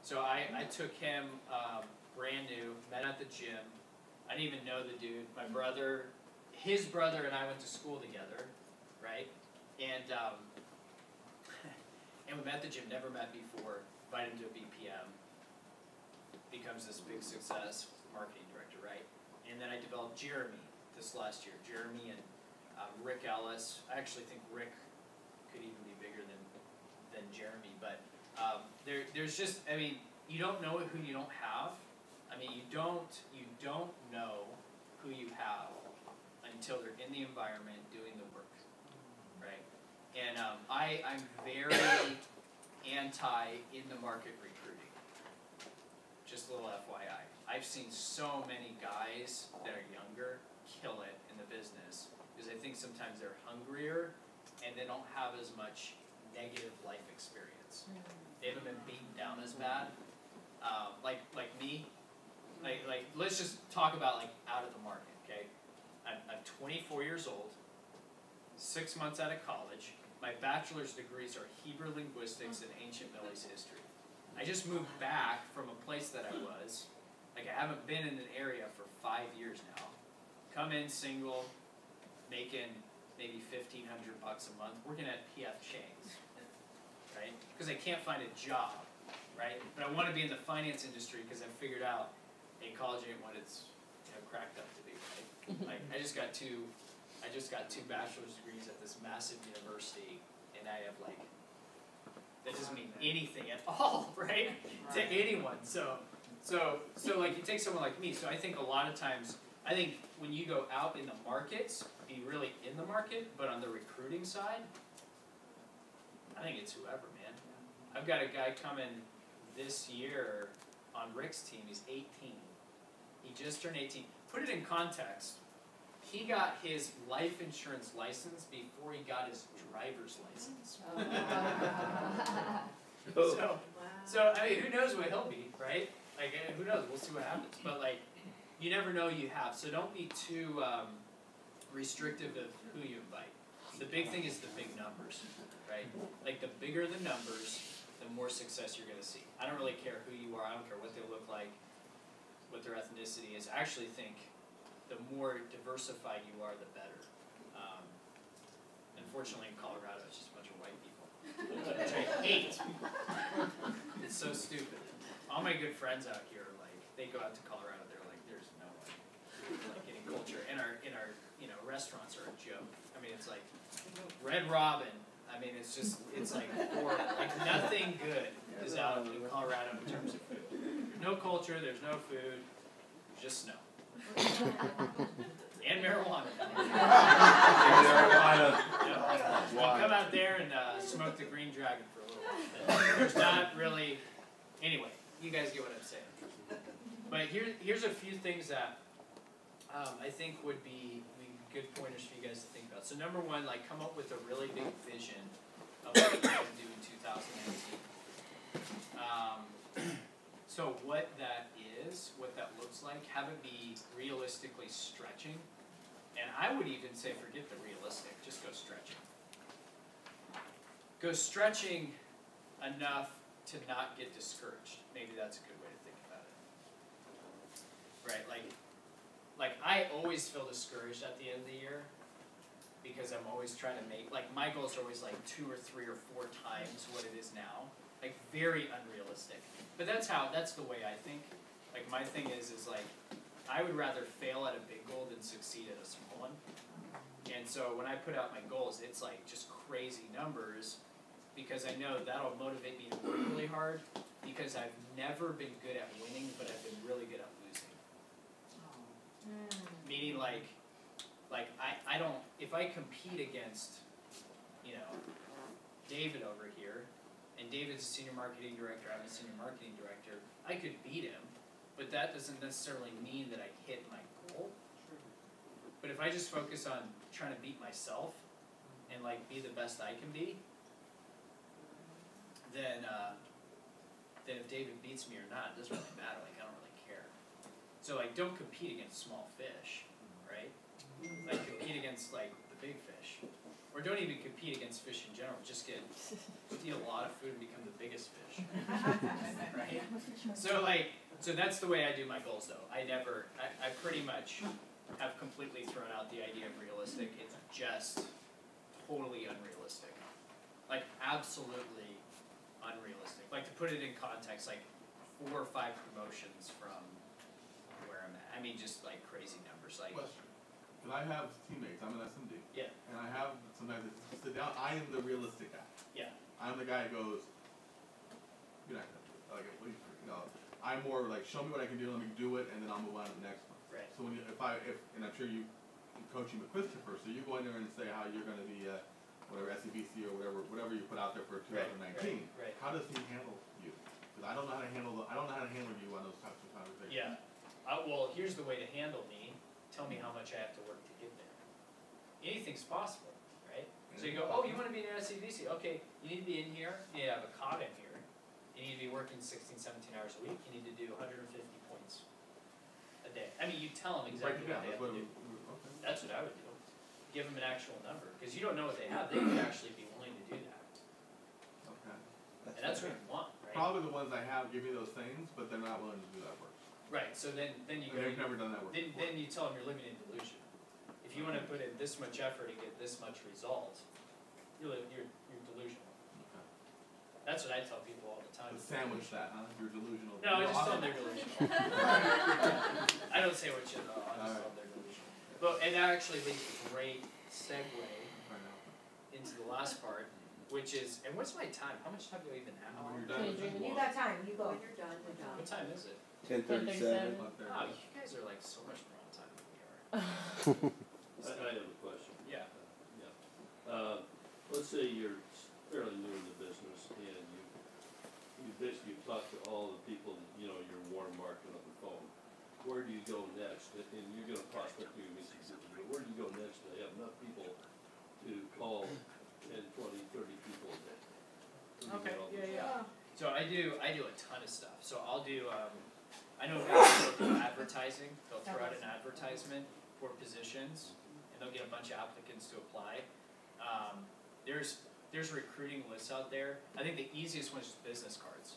So I took him brand new, met at the gym. I didn't even know the dude. My brother, his brother and I went to school together, right? And and we met at the gym, never met before, invited him to a BPM, becomes this big success, marketing director, right? And then I developed Jeremy this last year. Jeremy and Rick Ellis. I actually think Rick could even be bigger than Jeremy, but there's just, I mean, you don't know who you don't have. I mean, you don't know who you have until they're in the environment doing the work, right? And I'm very anti in the market recruiting. Just a little FYI. I've seen so many guys that are younger kill it in the business because I think sometimes they're hungrier and they don't have as much negative life experience. They haven't been beaten down as bad. Like me. Like let's just talk about like out of the market, okay? I'm 24 years old, 6 months out of college. My bachelor's degrees are Hebrew linguistics and ancient Middle East history. I just moved back from a place that I was. Like I haven't been in an area for 5 years now. Come in single, making maybe $1,500 a month, working at PF Chang's, right? Because I can't find a job, right? But I want to be in the finance industry because I figured out, hey, college ain't what it's cracked up to be, right? Like I just got two bachelor's degrees at this massive university, and I have like that doesn't mean anything at all, right? To anyone. So like you take someone like me. So I think a lot of times. I think when you go out in the markets, be really in the market, but on the recruiting side, I think it's whoever, man. I've got a guy coming this year on Rick's team. He's 18. He just turned 18. Put it in context. He got his life insurance license before he got his driver's license. So I mean, who knows what he'll be, right? Like, who knows? We'll see what happens. But like, you never know you have. So don't be too restrictive of who you invite. The big thing is the big numbers, right? Like the bigger the numbers, the more success you're going to see. I don't really care who you are. I don't care what they look like, what their ethnicity is. I actually think the more diversified you are, the better. Unfortunately, in Colorado, it's just a bunch of white people, which I hate. It's so stupid. All my good friends out here, like, they go out to Colorado. Like getting culture, and our restaurants are a joke. I mean, it's like Red Robin. I mean, it's like horrible. Like nothing good is out in Colorado in terms of food. There's no culture. There's no food. There's just snow and marijuana. You come out there and smoke the Green Dragon for a little while. There's not really. Anyway, you guys get what I'm saying. But here's a few things that. I think would be good pointers for you guys to think about. So number one, like come up with a really big vision of what you want to do in 2019. So what that is, what that looks like, have it be realistically stretching. And I would even say forget the realistic, just go stretching. Go stretching enough to not get discouraged. Maybe that's a good way to think about it. Right, like I always feel discouraged at the end of the year because I'm always trying to make, like my goals are always like 2 or 3 or 4 times what it is now. Like very unrealistic. But that's the way I think. Like my thing is like, I would rather fail at a big goal than succeed at a small one. And so when I put out my goals, it's like just crazy numbers because I know that'll motivate me to work really hard because I've never been good at winning, but I've been really good at losing. Meaning like I don't, if I compete against you know, David over here, and David's a senior marketing director, I'm a senior marketing director, I could beat him, but that doesn't necessarily mean that I hit my goal. But if I just focus on trying to beat myself and like be the best I can be, then if David beats me or not, it doesn't really matter, like I don't really care. So like don't compete against small fish, right? Like compete against like the big fish. Or don't even compete against fish in general, just steal a lot of food and become the biggest fish. Right? So that's the way I do my goals though. I pretty much have completely thrown out the idea of realistic. It's just totally unrealistic. Like absolutely unrealistic. Like to put it in context, like 4 or 5 promotions from where I'm at. I mean just like crazy numbers. Like Question. Because I have teammates, I'm an SMD. Yeah. And I have, sometimes they sit down, I am the realistic guy. Yeah. I'm the guy who goes, you're not gonna do it. Like, you know, I'm more like, show me what I can do, let me do it, and then I'll move on to the next one. Right. So when and I'm sure you coaching with Christopher, so you go in there and say how you're gonna be, whatever, SCBC or whatever you put out there for 2019. Right. How does he handle you? Because I don't know how to handle you on those types of conversations. Yeah. Well, here's the way to handle me. Tell me how much I have to work to get there. Anything's possible, right? So you go, oh, you want to be an SCBC? Okay, you need to be in here. You need to have a cot in here. You need to be working 16, 17 hours a week. You need to do 150 points a day. I mean, you tell them exactly what they have to do. Okay. That's what I would do. Give them an actual number. Because you don't know what they have. They could actually be willing to do that. Okay. And that's what you want, right? Probably the ones I have give me those things, but they're not willing to do that work. Right, so then you go. They've never done that work. Then you tell them you're living in delusion. If you want to put in this much effort to get this much result, you're delusional. Okay. That's what I tell people all the time. But sandwich that, huh? You're delusional. No, I just tell them they're delusional. I don't say what you know. I just tell them they're delusional. But it actually leads a great segue into the last part, which is, and what's my time? How much time do I even have? When you're done, You got time, you go. When you're done, we're done. What time is it? 10:37. Oh, you guys are like so much more on time than we are. I have a question. Yeah. Let's say you're fairly new in the business and you basically talk to all the people that, you know, you're warm market on the phone. Where do you go next? And you're gonna prospect your meet some people, but where do you go next? They have enough people to call 10, 20, 30 people a day. Okay, yeah. So I do a ton of stuff. So I'll do, I know guys will do advertising. They'll throw out an advertisement for positions, and they'll get a bunch of applicants to apply. There's recruiting lists out there. I think the easiest one is business cards.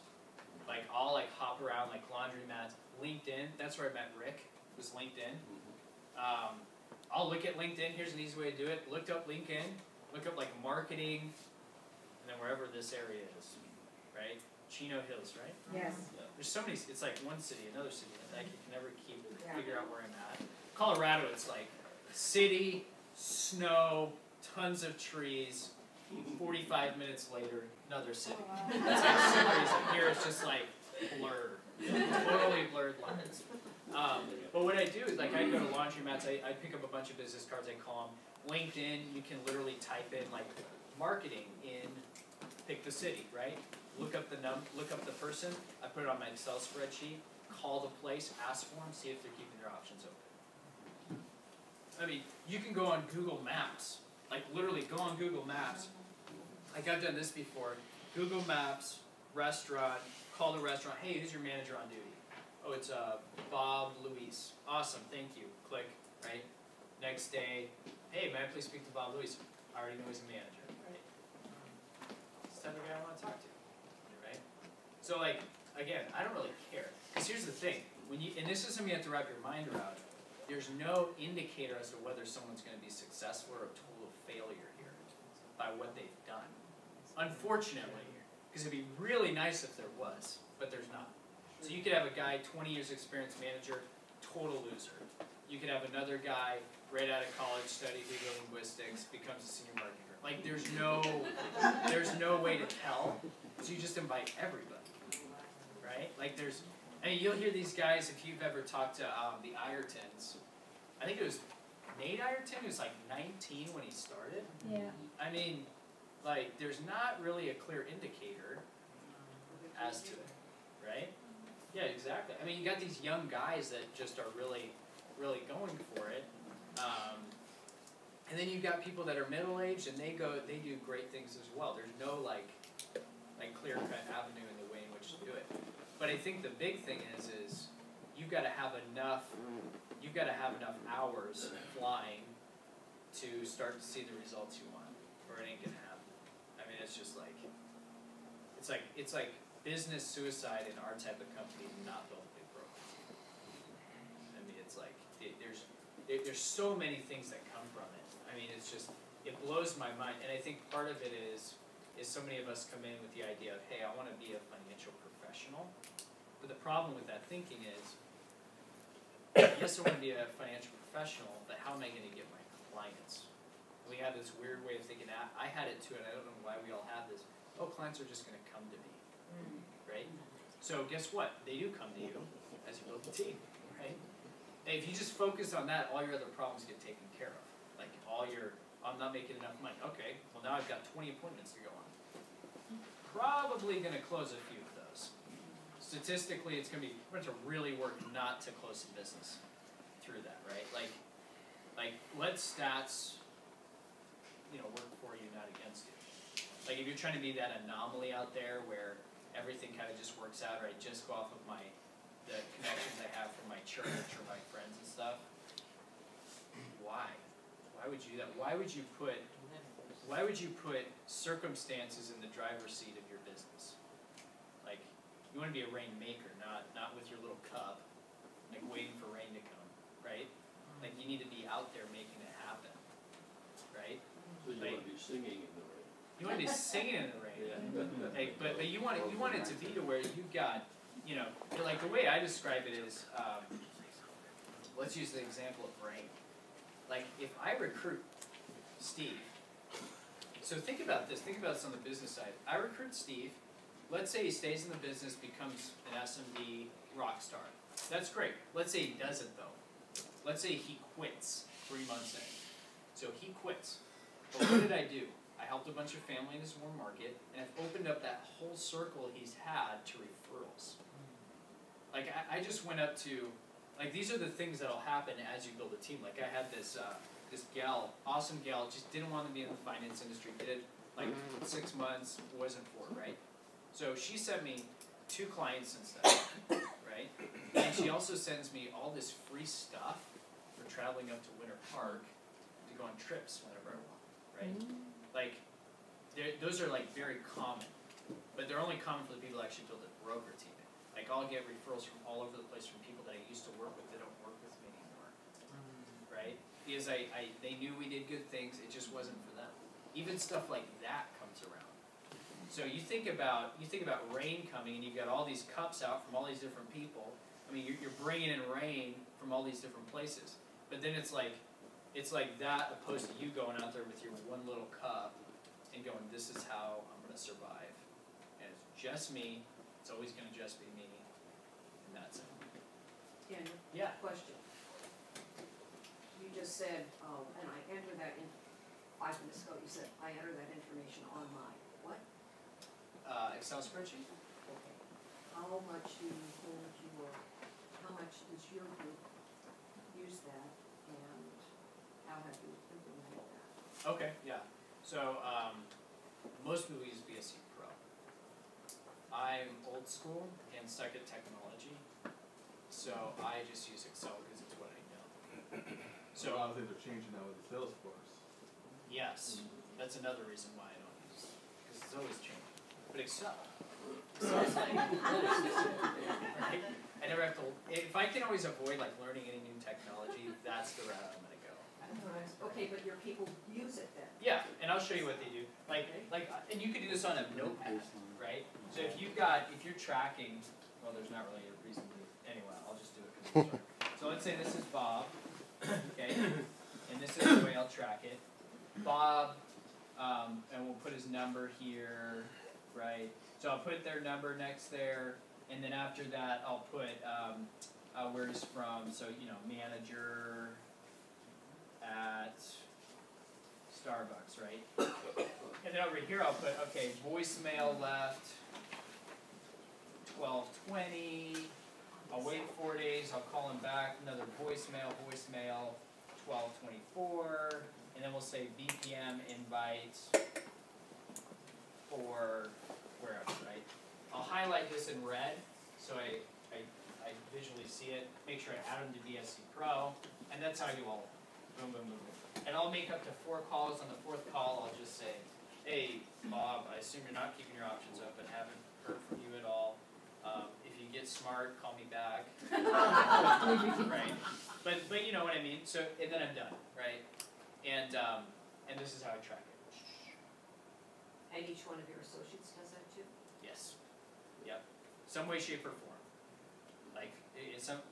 Like I'll like hop around like laundromats, LinkedIn. That's where I met Rick. Was LinkedIn. I'll look at LinkedIn. Here's an easy way to do it. Look up LinkedIn. Look up like marketing, and then wherever this area is, right? Chino Hills, right? Yes. There's so many. It's like one city, another city. Like you can never figure out where I'm at. Colorado, it's like city, snow, tons of trees. 45 minutes later, another city. It's like cities. Here it's just like blur, totally blurred lines. But what I do is like I go to laundromats. I pick up a bunch of business cards. I call them. LinkedIn. You can literally type in like marketing in. Pick the city, right? Look up the person. I put it on my Excel spreadsheet. Call the place. Ask for them. See if they're keeping their options open. I mean, you can go on Google Maps. Like literally, go on Google Maps. Like I've done this before. Google Maps, restaurant. Call the restaurant. Hey, who's your manager on duty? Oh, it's Bob Luis. Awesome, thank you. Click. Right. Next day. Hey, may I please speak to Bob Luis? I already know he's a manager. Right. It's the type of guy I want to talk to. Right? So like, again, I don't really care. Because here's the thing, and this is something you have to wrap your mind around, there's no indicator as to whether someone's going to be successful or a total failure here by what they've done. Unfortunately, because it'd be really nice if there was, but there's not. So you could have a guy, 20 years experience manager, total loser. You could have another guy, right out of college, studied legal linguistics, becomes a senior marketer. Like there's no way to tell, so you just invite everybody, right? Like I mean, you'll hear these guys, if you've ever talked to the Ayrtons, I think it was Nate Ayrton, who was like 19 when he started. Yeah. I mean, like, there's not really a clear indicator as to, right? Yeah, exactly. I mean, you got these young guys that just are really, really going for it. And then you've got people that are middle-aged and they do great things as well. There's no like clear-cut avenue in the way in which to do it. But I think the big thing is you've got to have enough hours flying to start to see the results you want, or it ain't gonna happen. I mean, it's just like, it's like business suicide in our type of company to not build a big program. I mean, it's like, there's so many things that come from it. I mean, it's just, it blows my mind, and I think part of it is so many of us come in with the idea of, hey, I wanna be a financial professional, but the problem with that thinking is, yes, I wanna be a financial professional, but how am I gonna get my clients? We have this weird way of thinking, I had it too, and I don't know why we all have this, oh, clients are just gonna come to me, right? So guess what, they do come to you as you build the team, right? And if you just focus on that, all your other problems get taken care of. Like I'm not making enough money. Okay, well now I've got 20 appointments to go on. Probably gonna close a few of those. Statistically, it's gonna to really work not to close a business through that, right? Like let stats, work for you, not against you. Like if you're trying to be that anomaly out there where everything kind of just works out, or I just go off of the connections I have from my church or my friends and stuff. Why? Why would you do that? Why would you put circumstances in the driver's seat of your business? Like, you want to be a rainmaker, not with your little cup, like waiting for rain to come, right? Like you need to be out there making it happen, right? So you want to be singing in the rain. You want to be singing in the rain. Yeah. Like, but you want it to be to where you've got, like the way I describe it is, let's use the example of rain. Like if I recruit Steve, so think about this, think about this on the business side. I recruit Steve, let's say he stays in the business, becomes an SMB rock star. That's great. Let's say he doesn't though. Let's say he quits 3 months in. So he quits. But what did I do? I helped a bunch of family in his warm market, and I've opened up that whole circle he's had to referrals. Like I just went up to, like these are the things that'll happen as you build a team. Like I had this gal, awesome gal, just didn't want to be in the finance industry, did it like 6 months, wasn't for it, right? So she sent me 2 clients and stuff, right? And she also sends me all this free stuff for traveling up to Winter Park to go on trips whenever I want, right? Like, those are like very common, but they're only common for the people that actually build a broker team. Like I'll get referrals from all over the place from people that I used to work with that don't work with me anymore, right? Because they knew we did good things, it just wasn't for them. Even stuff like that comes around. So you think about rain coming, and you've got all these cups out from all these different people. I mean, you're bringing in rain from all these different places. But then it's like that opposed to you going out there with your one little cup and going, this is how I'm going to survive. And it's just me. It's always going to just be me. And that's it. Daniel? Yeah. Question. You just said, and I enter that in, 5 minutes ago, you said, I enter that information on my, what? Excel spreadsheet? Okay. How much do you hold how much does your group use that, and how have you implemented that? Okay, yeah. So, most people use BSC Pro. I'm old school and stuck at technology, so I just use Excel because it's what I know. So a lot of things are changing now with the Salesforce. Yes, that's another reason why I don't use it, because it's always changing. But Excel's like, right? I never have to, if I can always avoid like learning any new technology, that's the route I'm gonna go. Okay, but your people use it then? Yeah, and I'll show you what they do. And you could do this on a notepad, right? So if you're tracking, well, there's not really a reason to, anyway, I'll just do it because so let's say this is Bob, okay, and this is the way I'll track it. Bob, and we'll put his number here, right? So I'll put their number next there, and then after that I'll put where he's from, so manager at Starbucks, right? And then over here I'll put, okay, voicemail left, 12:20. I'll wait 4 days, I'll call him back, another voicemail, 12:24, and then we'll say BPM invite for wherever, right? I'll highlight this in red, so I visually see it, make sure I add them to BSC Pro, and that's how I do all of them. Boom, boom, boom, boom. And I'll make up to 4 calls. On the 4th call, I'll just say, hey, Bob, I assume you're not keeping your options open, haven't heard from you at all. If you get smart, call me back. Right? But you know what I mean? So, and then I'm done, right? And this is how I track it. And each one of your associates does that too? Yes. Yep. Some way, shape, or form. Like,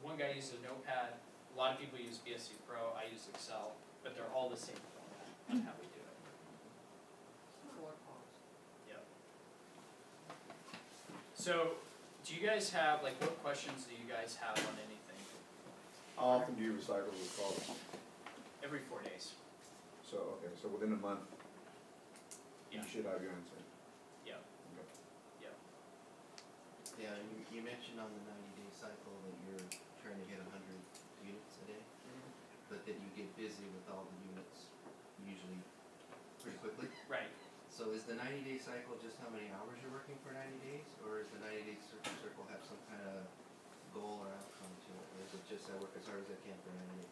one guy uses a notepad, a lot of people use BSC Pro, I use Excel, but they're all the same format on how we do it. 4 calls. Yep. So, do you guys have, like, what questions do you guys have on anything? How often do you recycle those calls? Every 4 days. So, okay, so within a month, you Yeah. should have your answer. Yep. Okay. Yep. Yeah, you mentioned on the 90-day cycle that you're trying to hit 100 units a day, but that you get busy with all the units usually pretty quickly. Right. So is the 90-day cycle just how many hours you're working for 90 days, or is the 90-day circle have some kind of goal or outcome to it, or is it just I work as hard as I can for 90 days?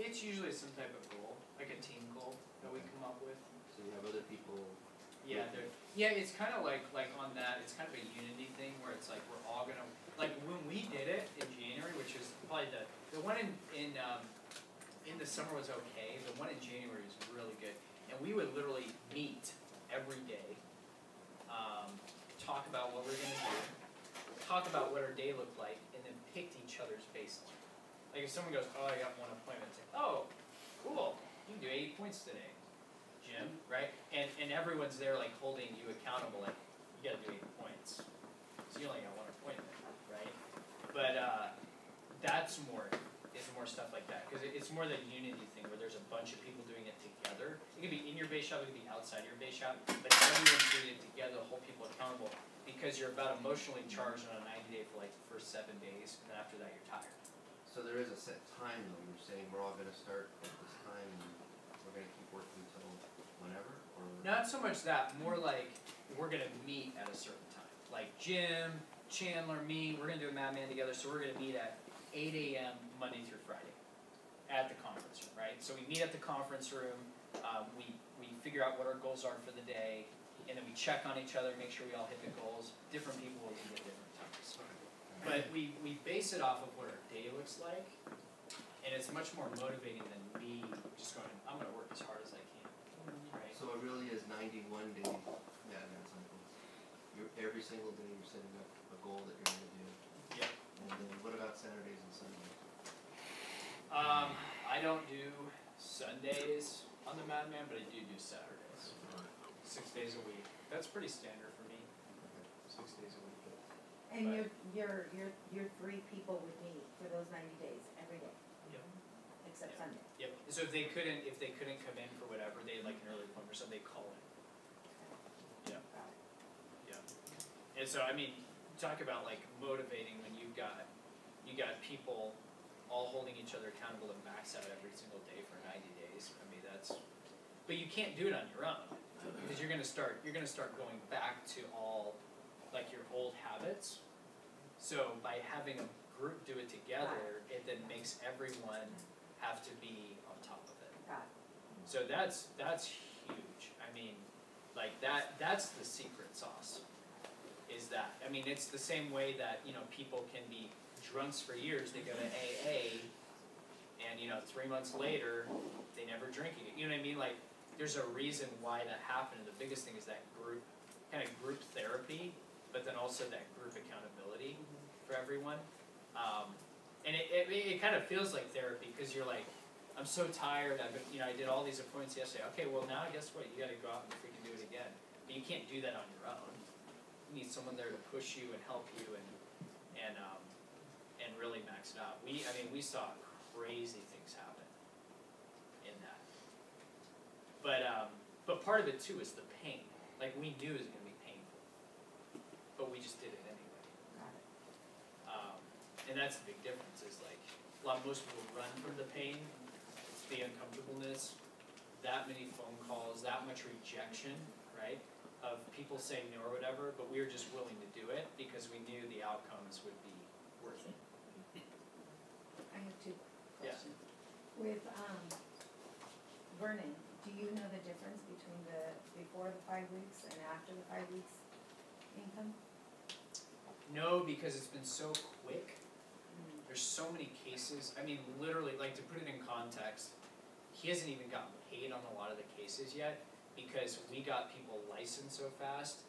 It's usually some type of goal, like a team goal that we come up with. So you have other people. Yeah, it's kind of like on that. It's kind of a unity thing where it's like we're all gonna like when we did it in January, which is probably the one in the summer was okay. The one in January was really good, and we would literally meet every day, talk about what we're gonna do, talk about what our day looked like, and then picked each other's baseline. Like if someone goes, oh, I got one appointment, it's like, oh, cool, you can do 80 points today. Jim, right? And everyone's there like holding you accountable, like you gotta do 8 points. So you only got one appointment, right? But that's more stuff like that because it's more the unity thing where there's a bunch of people doing it together. It could be in your base shop, it could be outside your base shop, but everyone's doing it together to hold people accountable because you're about emotionally charged on a 90-day for like the first 7 days, and then after that you're tired. So there is a set time though. You're saying we're all going to start at this time and we're going to keep working until whenever, or Not so much that, more like we're gonna meet at a certain time. Like Jim, Chandler, me, we're gonna do a Madman together, so we're gonna meet at 8 a.m. Monday through Friday at the conference room, right? So we meet at the conference room, we figure out what our goals are for the day, and then we check on each other, make sure we all hit the goals. Different people will meet at different times. But we base it off of what our day looks like, and it's much more motivating than me just going, I'm gonna work as hard as I can, right? so it really is 91 days Madman cycles. Every single day you're setting up a goal that you're going to do. Yeah. And then what about Saturdays and Sundays? I don't do Sundays on the Madman, but I do Saturdays. 6 days a week. That's pretty standard for me. 6 days a week. And your 3 people would meet for those 90 days, every day? Yep. Except Yep. Sunday? Yep. So if they couldn't come in for whatever, they had like an early appointment or something, they call in. Yeah. Yeah. And so I mean, talk about like motivating when you got people all holding each other accountable to max out every single day for 90 days. I mean but you can't do it on your own because you're gonna start going back to all like your old habits. So by having a group do it together, it then makes everyone have to be on top of it. Got it. So that's huge. I mean, like that's the secret sauce. Is that I mean it's the same way that people can be drunks for years. They go to AA, and 3 months later they never drink again. You know what I mean? Like there's a reason why that happened. And the biggest thing is that group therapy, but then also that group accountability for everyone. And it kind of feels like therapy because you're like, I'm so tired. I did all these appointments yesterday. Okay, well now guess what? You got to go out and freaking do it again. But you can't do that on your own. You need someone there to push you and help you and really max it out. We saw crazy things happen in that. But But part of it too is the pain. Like we knew it was gonna be painful, but we just did it anyway. Got it. And that's the big difference is like, most people run from the pain, it's the uncomfortableness, that many phone calls, that much rejection, right? Of people saying no or whatever, but we were just willing to do it because we knew the outcomes would be worth it. I have two Yeah. questions. With, Vernon, do you know the difference between the, before the 5 weeks and after the 5 weeks income? No, because it's been so quick. There's so many cases. I mean, literally, like to put it in context, he hasn't even gotten paid on a lot of the cases yet because we got people licensed so fast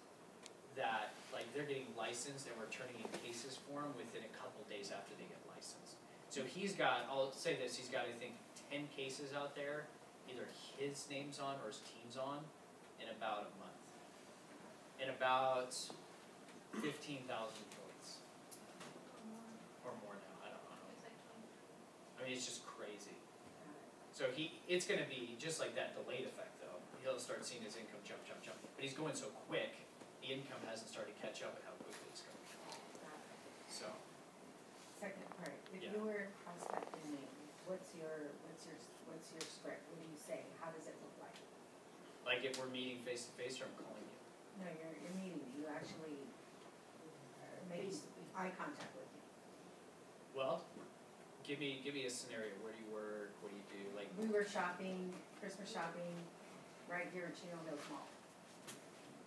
that like they're getting licensed and we're turning in cases for them within a couple days after they get licensed. So he's got, I'll say this, he's got I think 10 cases out there, either his name's on or his team's on, in about a month. And about 15,000 votes. Or more now, I don't know. It's like 20. I mean, it's just crazy. So it's gonna be just like that delayed effect though. He'll start seeing his income jump. But he's going so quick, the income hasn't started to catch up at how quickly it's going. So. Second part, if Yeah. you were prospecting me, what's your script? What do you say? How does it look like? Like if we're meeting face to face or I'm calling you. No, you're meeting me, you actually make eye contact with me. Well, give me a scenario. Where do you work? What do you do? Like We were shopping, Christmas shopping, right here at Chino Hills Mall.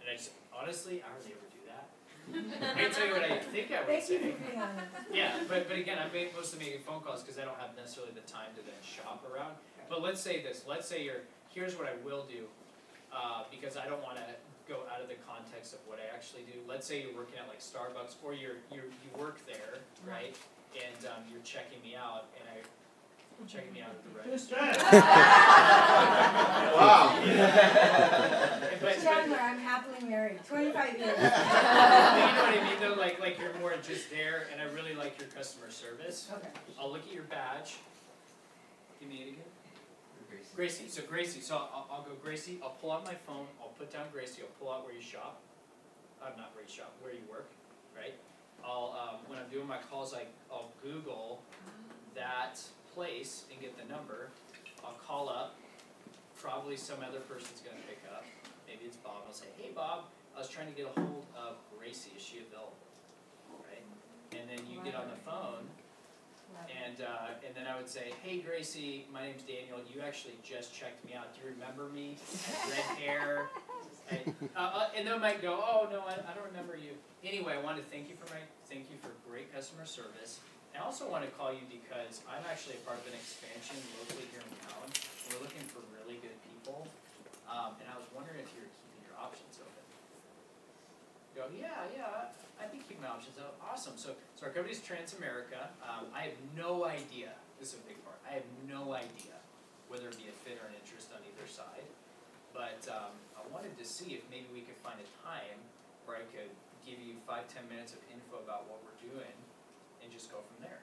and I just honestly I hardly ever do that. I can tell you what I think I would Thank you say. for being honest. Yeah, but again I'm mostly making phone calls because I don't have necessarily the time to then shop around. But let's say this. Let's say here's what I will do, because I don't want to go out of the context of what I actually do. Let's say you're working at like Starbucks or you work there, right? And you're checking me out, and I'm checking me out at the register. Wow. But Chandler, I'm happily married, 25 years. you know what I mean though? Like you're more just there, and I really like your customer service. Okay. I'll look at your badge. Give me it again. Gracie. So I'll go Gracie. I'll pull out my phone. I'll put down Gracie. I'll pull out where you shop. Not where you shop. Where you work, right? I'll when I'm doing my calls, I'll Google that place and get the number. I'll call up. Probably some other person's gonna pick up. Maybe it's Bob. I'll say, hey Bob, I was trying to get a hold of Gracie. Is she available? Right? And then you get on the phone. And then I would say, hey Gracie, my name's Daniel. You actually just checked me out. Do you remember me? I had red hair. And they might go, oh no, I don't remember you. Anyway, I want to thank you for great customer service. I also want to call you because I'm actually a part of an expansion locally here in town. We're looking for really good people, and I was wondering if you're keeping your options open. Go, yeah, I think keep my options open. Awesome. So our company's Transamerica. I have no idea. This is a big part. I have no idea whether it be a fit or an interest on either side. But I wanted to see if maybe we could find a time where I could give you 5-10 minutes of info about what we're doing and just go from there.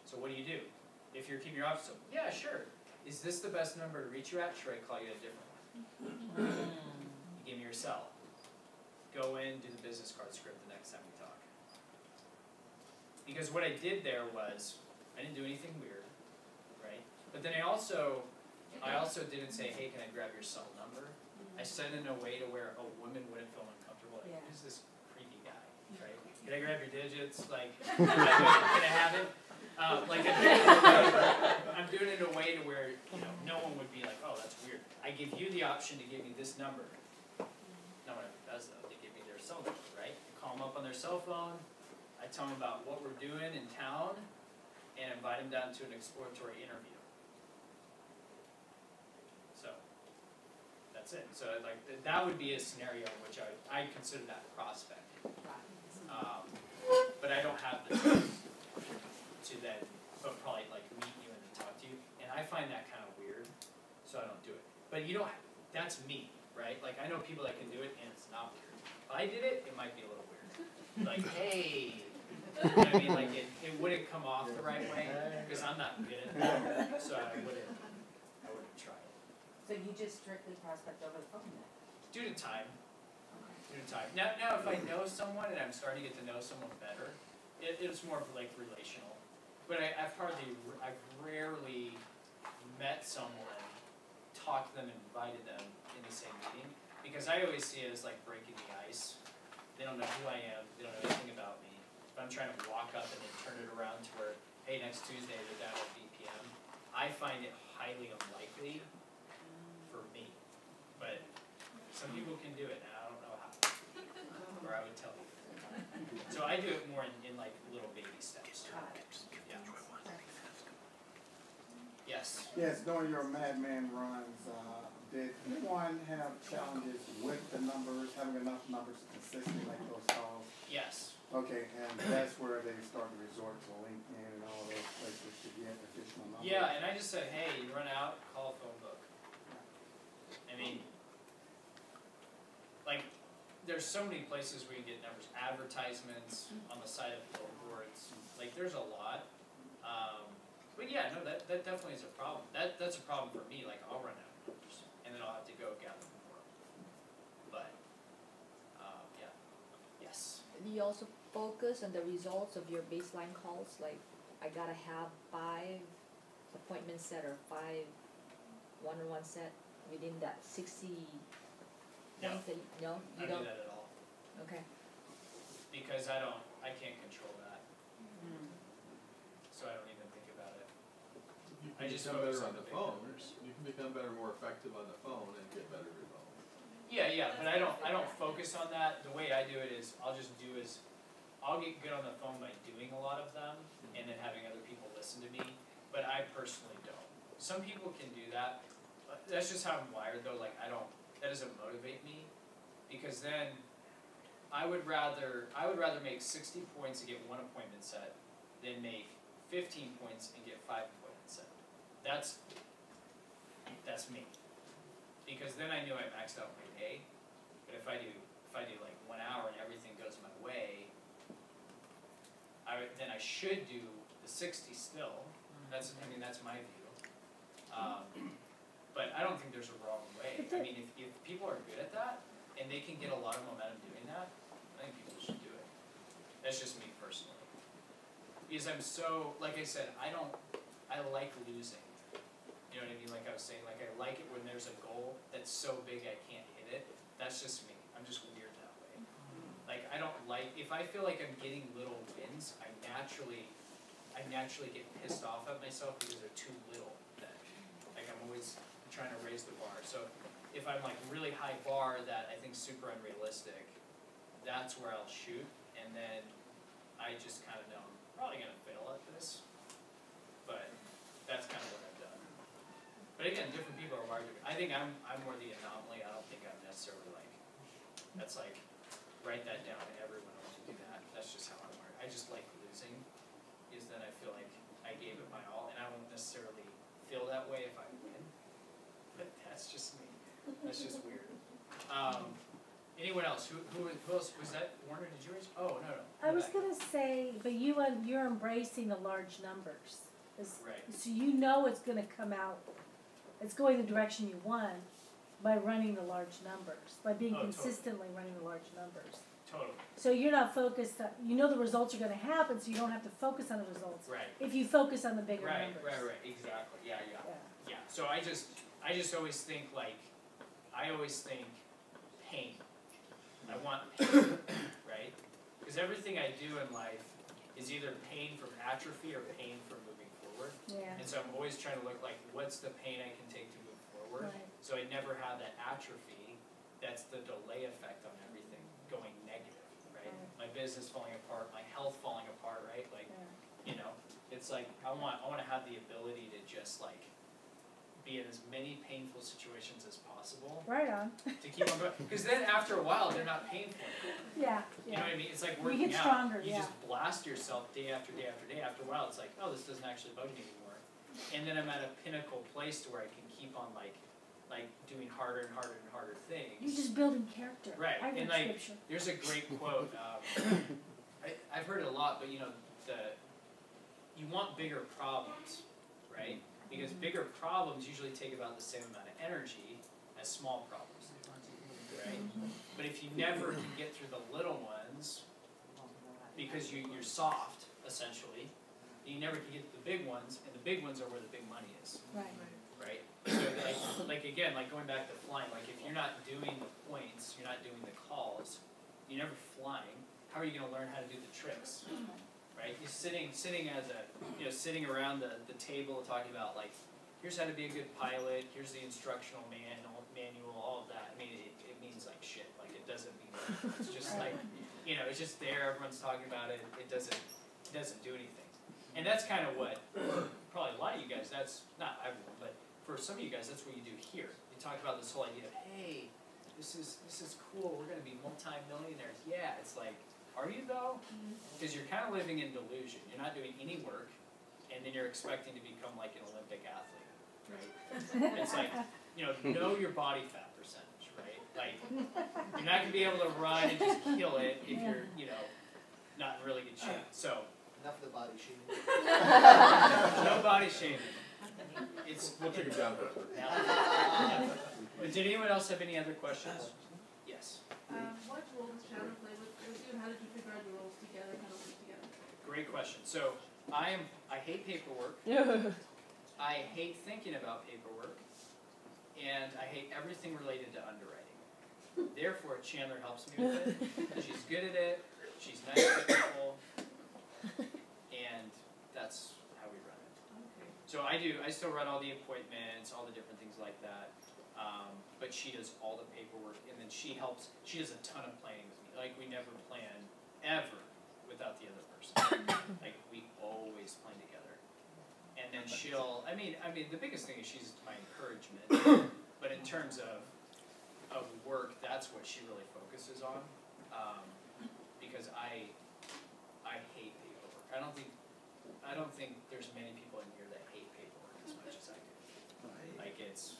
So what do you do? If you're keeping your options open, yeah, sure. Is this the best number to reach you at? Should I call you at a different one? You give me your cell. Go in, do the business card script the next time we talk. Because what I did there was, I didn't do anything weird, right? But then I also didn't say, hey, can I grab your cell number? I said it in a way to where a woman wouldn't feel uncomfortable. Like, who's this creepy guy, right? Can I grab your digits? Like, can I have it? I'm doing it in a way to where no one would be like, oh, that's weird. I give you the option to give me this number. No one ever does though. They give me their cell number, right? I call them up on their cell phone. I tell them about what we're doing in town, and invite them down to an exploratory interview. So that's it. So like that would be a scenario in which I consider that prospect. But I don't have the time to then, but probably like meet you and then talk to you, and I find that kind of weird, so I don't do it. But you don't. That's me, right? Like I know people that can do it, and it's not weird. If I did it, it might be a little weird. Like hey, you know what I mean? Like it wouldn't come off the right way because I'm not good at that, so I wouldn't try it. So you just strictly prospect over the phone then? Due to time. Okay. Due to time. Now if I know someone and I'm starting to get to know someone better, it's more of like relational. But I've rarely met someone, talked to them, and invited them in the same meeting, because I always see it as like breaking the ice. They don't know who I am, they don't know anything about me. If I'm trying to walk up and then turn it around to where, hey, next Tuesday they're down at BPM, I find it highly unlikely for me. But some people can do it, and I don't know how, or I would tell you. So I do it more in like little baby steps. Got it. Yeah. Yes. Yes, during your Madman runs, did anyone have challenges with the numbers, having enough numbers to consistently make those calls? Yes. Okay, and that's where they start to resort to LinkedIn and all those places to get additional numbers? Yeah, and I just said, hey, you run out, call a phone book. I mean, like, there's so many places where you get numbers, advertisements on the side of billboards, like, there's a lot. But yeah, no, that definitely is a problem. That's a problem for me, like, I'll run out of numbers, and then I'll have to go gather more. But, yeah, yes. Do you also focus on the results of your baseline calls, like, I gotta have 5 appointments set or 5 one-on-one set within that 60 No, points that I you don't don't? do that at all, Okay. because I can't control that, so I don't even think about it. You I can just become focus better on on the the big phone, numbers. you can become better, more effective on the phone and get better results. Yeah, but I don't focus on that. The way I do it is I'll get good on the phone by doing a lot of them and then having other people listen to me, but I personally don't. Some people can do that, but that's just how I'm wired though, like that doesn't motivate me, because then I would rather make 60 points and get 1 appointment set than make 15 points and get 5 appointments set. That's me. Because then I knew I maxed out my day, but if I do like 1 hour and everything goes my way, then I should do the 60 still. That's my view. But I don't think there's a wrong way. I mean, if people are good at that and they can get a lot of momentum doing that, I think people should do it. That's just me personally. Because I'm so, like I said, I like losing. You know what I mean? Like I was saying, like I like it when there's a goal that's so big I can't hit it. That's just me. I'm just weird that way. Like I don't like, if I feel like I'm getting little wins, I naturally get pissed off at myself because they're too little then. Like I'm always trying to raise the bar. So if I'm like really high bar that I think super unrealistic, that's where I'll shoot, and then I just kind of know I'm probably gonna fail at this. But that's kind of what I've done. But again, different people are wired different. I think I'm more the anomaly. I don't think I'm necessarily like, that's like, write that down, everyone wants to do that. That's just how I'm wired. I just like losing, is then I feel like I gave it my all, and I won't necessarily feel that way if I win. But that's just me. That's just weird. Anyone else? Who else? Was that Warner? Did you raise? Oh, no. I was gonna say, but you're embracing the large numbers. Right. So you know it's gonna come out, it's going the direction you want by running the large numbers, by being consistently running the large numbers. Totally. So you're not focused on, you know the results are gonna happen, so you don't have to focus on the results. Right. If you focus on the bigger numbers. Right, exactly, yeah. So I just always think pain. I want pain, right? Because everything I do in life is either pain from atrophy or pain from moving forward. Yeah. And so I'm always trying to look like, what's the pain I can take to move forward? Right. So I never have that atrophy, that's the delay effect on everything going negative, right? My business falling apart, my health falling apart, right? Like, you know, it's like I want to have the ability to just like be in as many painful situations as possible. Right on. To keep on going, because then after a while they're not painful anymore. Yeah. You know what I mean? It's like You working get out. stronger, You yeah. just blast yourself day after day after day. After a while, it's like, oh, this doesn't actually bug me anymore. And then I'm at a pinnacle place to where I can keep on like doing harder and harder and harder things. You're just building character. Right, I read and like, scripture. there's a great quote, I've heard it a lot, but you know, you want bigger problems, right? Because bigger problems usually take about the same amount of energy as small problems do, right? But if you never can get through the little ones, because you're soft, essentially, you never can get to the big ones, and the big ones are where the big money is, Right. right? So like again, like going back to flying, like if you're not doing the points, you're not doing the calls, you're never flying, how are you gonna learn how to do the tricks? Right? You're sitting as a, sitting around the table talking about like, here's how to be a good pilot, here's the instructional manual, all of that. I mean, it means like shit, like it doesn't mean anything. It's just like, it's just there, everyone's talking about it, it doesn't do anything. And that's kind of what, probably a lot of you guys, that's, not everyone, but for some of you guys, that's what you do here. You talk about this whole idea of, hey, this is cool, we're gonna be multi-millionaires. Yeah, it's like, are you though? Because you're kind of living in delusion. You're not doing any work, and then you're expecting to become like an Olympic athlete, right? It's like, know your body fat percentage, right? Like, you're not gonna be able to run and just kill it if you're, not in really good shape. So, Enough of the body shaming. no body shaming. We'll take it down. But did anyone else have any other questions? Yes. What role does Chandler play with you, and how did you figure out your roles together, kind of work together? Great question. So I hate paperwork. I hate thinking about paperwork, and I hate everything related to underwriting. Therefore, Chandler helps me with it. She's good at it. She's nice to people, and that's how we run it. Okay. So I still run all the appointments, all the different things like that. But she does all the paperwork, and then she does a ton of planning with me. Like, we never plan ever without the other person. Like, we always plan together. And then I mean, the biggest thing is she's my encouragement. But in terms of work, that's what she really focuses on. Because I hate paperwork. I don't think there's many people in here that hate paperwork as much as I do. Like, it's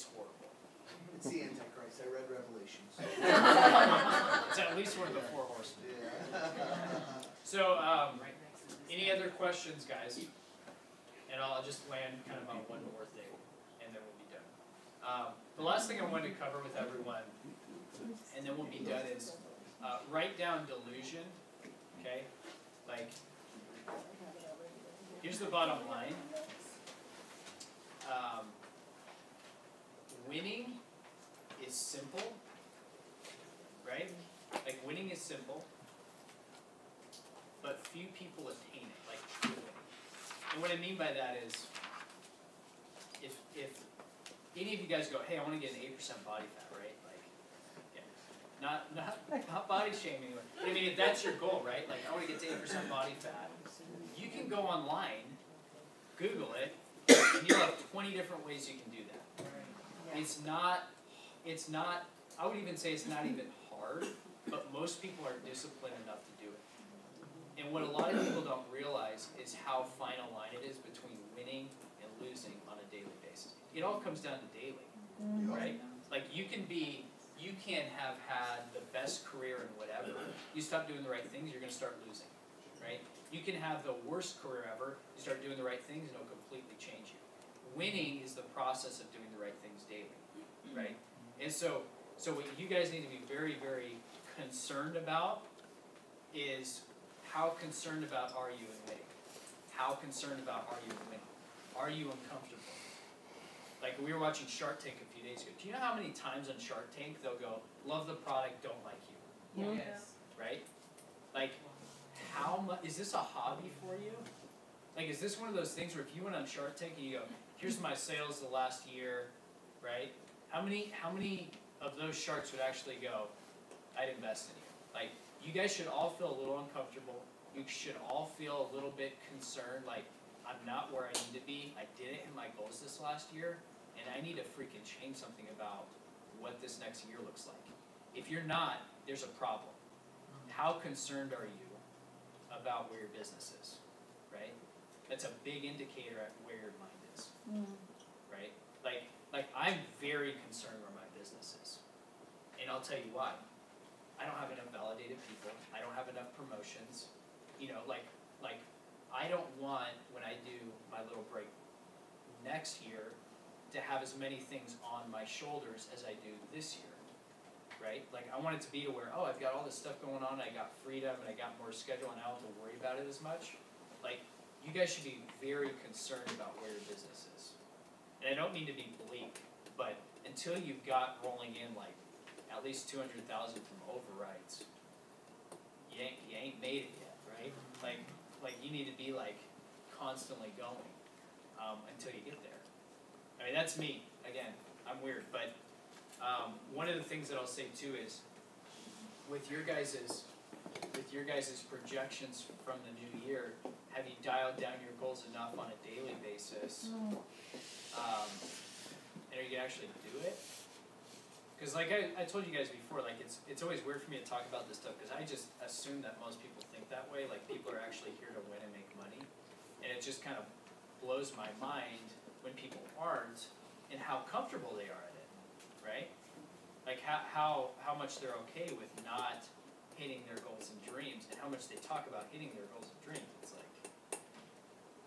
horrible. It's the Antichrist. I read Revelations. It's at least one of the 4 horsemen. Yeah. So, any other questions, guys? And I'll just land kind of on one more thing, and then we'll be done. The last thing I wanted to cover with everyone, and then we'll be done, is write down delusion, okay? Like, here's the bottom line. Winning is simple, right? Like, winning is simple, but few people attain it, like true winning. And what I mean by that is, if any of you guys go, hey, I want to get an 8% body fat, right? Like, yeah, not body shaming. I mean, if that's your goal, right? Like, I want to get to 8% body fat. You can go online, Google it, and you'll have 20 different ways you can do that. It's not, I would even say it's not even hard, but most people are disciplined enough to do it. And what a lot of people don't realize is how fine a line it is between winning and losing on a daily basis. It all comes down to daily, right? Like, you can have had the best career in whatever. You stop doing the right things, you're going to start losing, right? You can have the worst career ever, you start doing the right things, and it'll completely change you. Winning is the process of doing the right things daily, right? And so what you guys need to be very, very concerned about is, how concerned about are you in winning? How concerned about are you in winning? Are you uncomfortable? Like, we were watching Shark Tank a few days ago. Do you know how many times on Shark Tank they'll go, love the product, don't like you? Yes. Right? Like, how much, is this a hobby for you? Like, is this one of those things where if you went on Shark Tank and you go, here's my sales the last year, right? How many of those sharks would actually go, I'd invest in you? Like, you guys should all feel a little uncomfortable. You should all feel a little bit concerned, like, I'm not where I need to be. I didn't hit my goals this last year, and I need to freaking change something about what this next year looks like. If you're not, there's a problem. How concerned are you about where your business is, right? That's a big indicator at where your mind is, right? Like I'm very concerned where my business is, and I'll tell you why. I don't have enough validated people. I don't have enough promotions. You know, like I don't want, when I do my little break next year to have as many things on my shoulders as I do this year, right? Like, I want it to be to where, oh, I've got all this stuff going on, I got freedom, and I got more schedule, and I don't have to worry about it as much. Like, you guys should be very concerned about where your business is. And I don't mean to be bleak, but until you've got rolling in like at least 200,000 from overrides, you ain't made it yet, right? Like you need to be like constantly going until you get there. I mean, that's me. Again, I'm weird, but one of the things that I'll say too is with your guys's projections from the new year, have you dialed down your goals enough on a daily basis? And are you gonna actually do it? Because like I told you guys before, like it's always weird for me to talk about this stuff because I just assume that most people think that way. Like people are actually here to win and make money, and it just kind of blows my mind when people aren't and how comfortable they are at it, right? Like how much they're okay with not hitting their goals and dreams, and how much they talk about hitting their goals and dreams.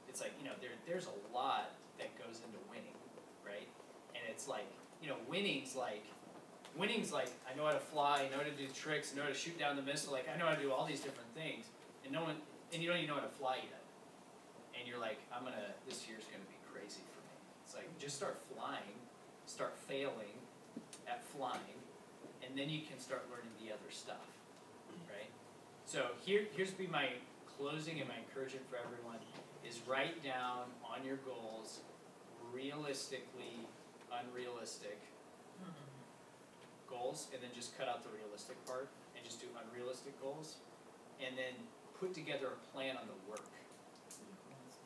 It's like you know there's a lot that goes into winning, right? And it's like winning's like I know how to fly, I know how to do tricks, I know how to shoot down the missile, like I know how to do all these different things, and you don't even know how to fly yet. And you're like, this year's gonna be crazy for me. It's like just start flying, start failing at flying, and then you can start learning the other stuff, right? So here's be my closing and my encouragement for everyone is write down on your goals realistically unrealistic goals, and then just cut out the realistic part and just do unrealistic goals, and then put together a plan on the work,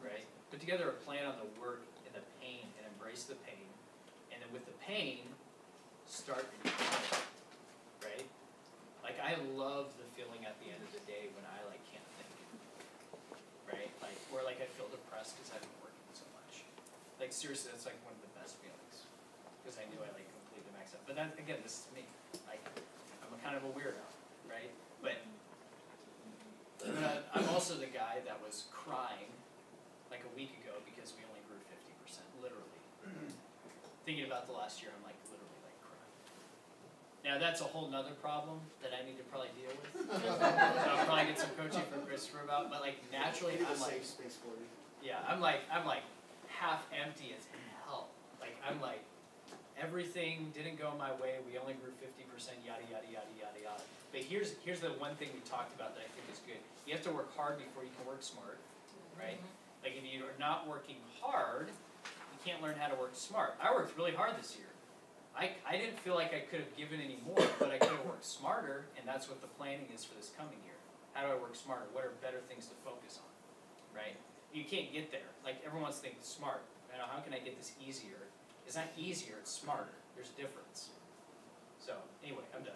right? Put together a plan on the work and the pain, and embrace the pain, and then with the pain, start enjoying, right? Like I love the feeling at the end of the day when I like can't think, right? Like or like I feel depressed because I've been working so much. Like seriously, that's like one of the best feelings because I knew I like completely maxed out. But then again, this is me. Like I'm a kind of a weirdo, right? But I'm also the guy that was crying like a week ago because we only grew 50%, literally. Thinking about the last year, I'm like literally like crying. Now that's a whole nother problem that I need to probably deal with. So I'll probably get some coaching from Christopher about. But like naturally, I'm like, yeah, I'm like half empty as hell. Like I'm like everything didn't go my way. We only grew 50%. Yada yada yada yada yada. But here's the one thing we talked about that I think is good. You have to work hard before you can work smart, right? Like if you are not working hard, you can't learn how to work smart. I worked really hard this year. I didn't feel like I could have given any more, but I could have worked smarter, and that's what the planning is for this coming year. How do I work smarter? What are better things to focus on, right? You can't get there. Like everyone wants to think smart. How can I get this easier? It's not easier, it's smarter. There's a difference. So anyway, I'm done.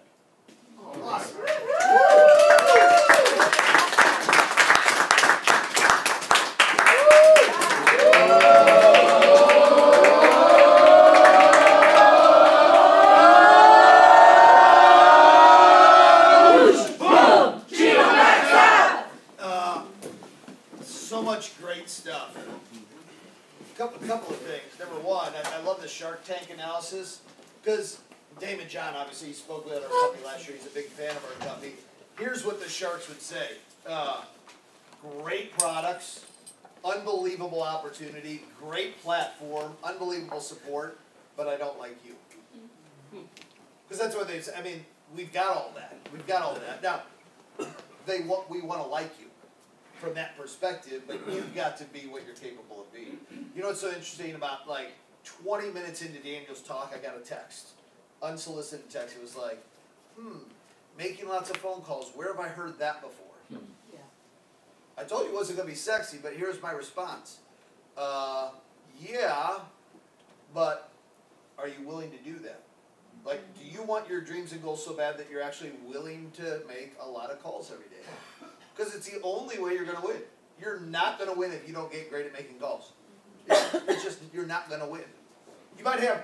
So much great stuff. Couple of things. Number one, I love the Shark Tank analysis because Damon John, obviously, he spoke with our company last year. He's a big fan of our company. Here's what the Sharks would say. Great products, unbelievable opportunity, great platform, unbelievable support, but I don't like you. Because that's what they say. I mean, we've got all that. We've got all that. Now, we want to like you from that perspective, but you've got to be what you're capable of being. You know what's so interesting about, like, 20 minutes into Daniel's talk, I got a text. Unsolicited text. It was like, making lots of phone calls. Where have I heard that before? Yeah. I told you it wasn't going to be sexy, but here's my response. Yeah, but are you willing to do that? Like, do you want your dreams and goals so bad that you're actually willing to make a lot of calls every day? Because it's the only way you're going to win. You're not going to win if you don't get great at making calls. It's just, you're not going to win. You might have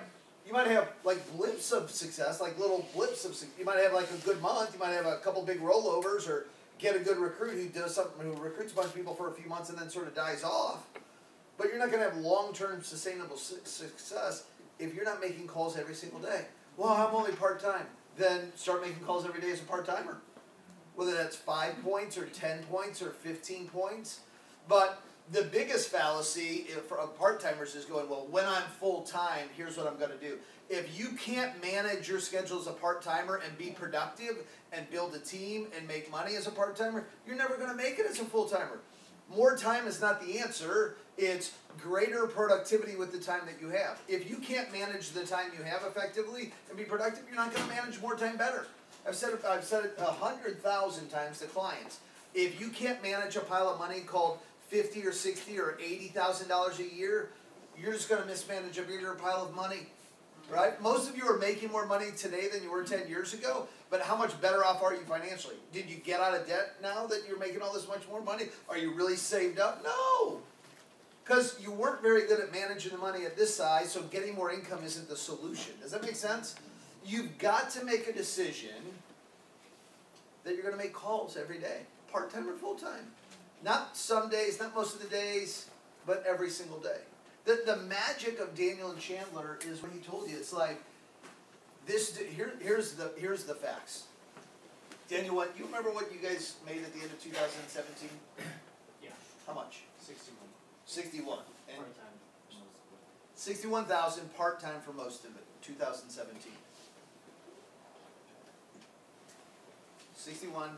like blips of success, like little blips of success. You might have like a good month. You might have a couple big rollovers, or get a good recruit who does something, who recruits a bunch of people for a few months and then sort of dies off. But you're not gonna have long-term sustainable success if you're not making calls every single day. Well, I'm only part-time. Then start making calls every day as a part-timer. Whether that's 5 points or 10 points or 15 points. But the biggest fallacy for part-timers is going, well, when I'm full-time, here's what I'm gonna do. If you can't manage your schedule as a part-timer and be productive and build a team and make money as a part-timer, you're never gonna make it as a full-timer. More time is not the answer, it's greater productivity with the time that you have. If you can't manage the time you have effectively and be productive, you're not gonna manage more time better. I've said it 100,000 times to clients. If you can't manage a pile of money called $50 or $60 or $80,000 a year, you're just gonna mismanage a bigger pile of money. Right? Most of you are making more money today than you were 10 years ago, but how much better off are you financially? Did you get out of debt now that you're making all this much more money? Are you really saved up? No! Because you weren't very good at managing the money at this size, so getting more income isn't the solution. Does that make sense? You've got to make a decision that you're going to make calls every day, part-time or full-time. Not some days, not most of the days, but every single day. The magic of Daniel and Chandler is what he told you. It's like this. Here's the facts. Daniel, you remember what you guys made at the end of 2017? Yeah. How much? 61. 61. And Part-time. 61,000 part-time for most of it. 2017. 61.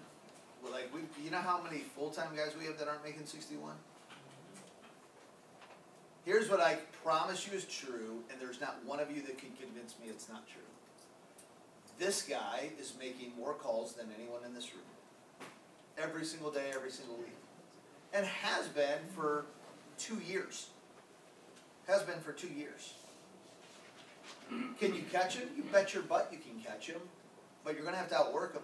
Well, like you know how many full-time guys we have that aren't making 61? Here's what I promise you is true, and there's not one of you that can convince me it's not true. This guy is making more calls than anyone in this room. Every single day, every single week. And has been for 2 years. Has been for 2 years. Can you catch him? You bet your butt you can catch him, but you're going to have to outwork him.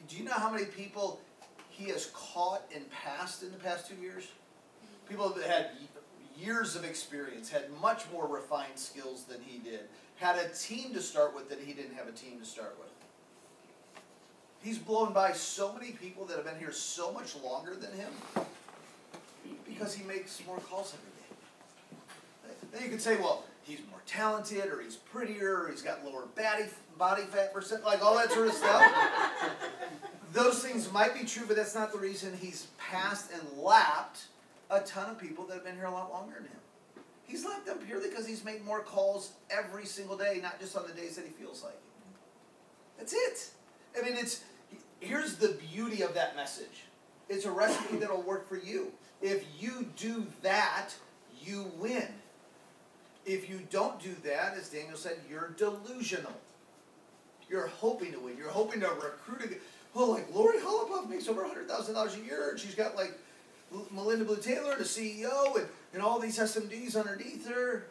Do you know how many people he has caught and passed in the past 2 years? People that had years of experience, had much more refined skills than he did, had a team to start with that he didn't have a team to start with. He's blown by so many people that have been here so much longer than him because he makes more calls every day. Then you could say, well, he's more talented, or he's prettier, or he's got lower body fat percent, like all that sort of stuff. Those things might be true, but that's not the reason he's passed and lapped a ton of people that have been here a lot longer than him. He's lapped them purely because he's made more calls every single day, not just on the days that he feels like it. That's it. I mean, here's the beauty of that message. It's a recipe that'll work for you. If you do that, you win. If you don't do that, as Daniel said, you're delusional. You're hoping to win. You're hoping to recruit well, like Lori Hollipoff makes over $100,000 a year, and she's got like Melinda Blue Taylor, the CEO, and all these SMDs underneath her.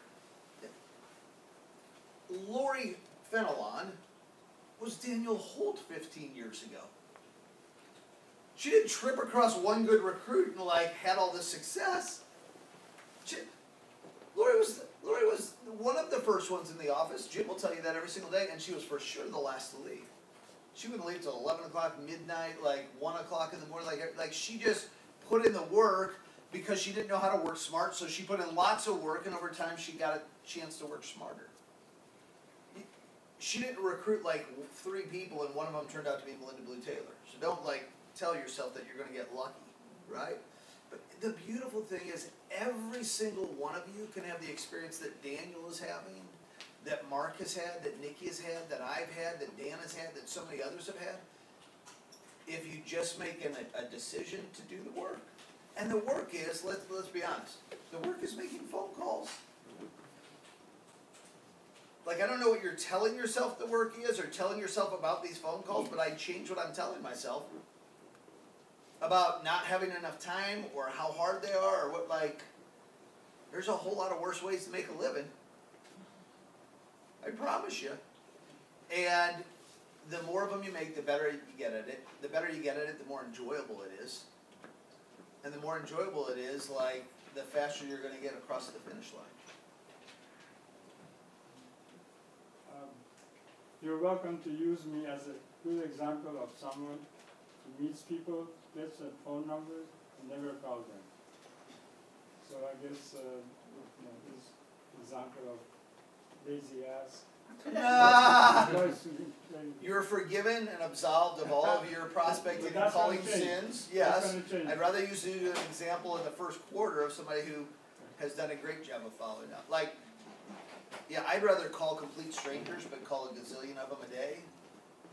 Lori Fenelon was Daniel Holt 15 years ago. She didn't trip across one good recruit and like had all this success. Lori was one of the first ones in the office. Jim will tell you that every single day, and she was for sure the last to leave. She wouldn't leave till 11 o'clock, midnight, like 1 o'clock in the morning. Like she just put in the work because she didn't know how to work smart, so she put in lots of work, and over time she got a chance to work smarter. She didn't recruit like 3 people, and one of them turned out to be Melinda Blue Taylor. So don't like tell yourself that you're going to get lucky, right? But the beautiful thing is every single one of you can have the experience that Daniel is having, that Mark has had, that Nikki has had, that I've had, that Dan has had, that so many others have had. If you just make a decision to do the work. And the work is, let's be honest, the work is making phone calls. Like, I don't know what you're telling yourself the work is or telling yourself about these phone calls, but I change what I'm telling myself about not having enough time or how hard they are or what, like, there's a whole lot of worse ways to make a living. I promise you. And the more of them you make, the better you get at it. The better you get at it, the more enjoyable it is. And the more enjoyable it is, like, the faster you're going to get across the finish line. You're welcome to use me as a good example of someone who meets people, gets their phone numbers, and never calls them. guess, this example of lazy ass. Nah. Guys, You're forgiven and absolved of all of your prospecting and That's gonna calling change. sins. That's Yes. gonna change. I'd rather use you as an example in the first quarter of somebody who has done a great job of following up. Like, yeah, I'd rather call complete strangers, but call a gazillion of them a day,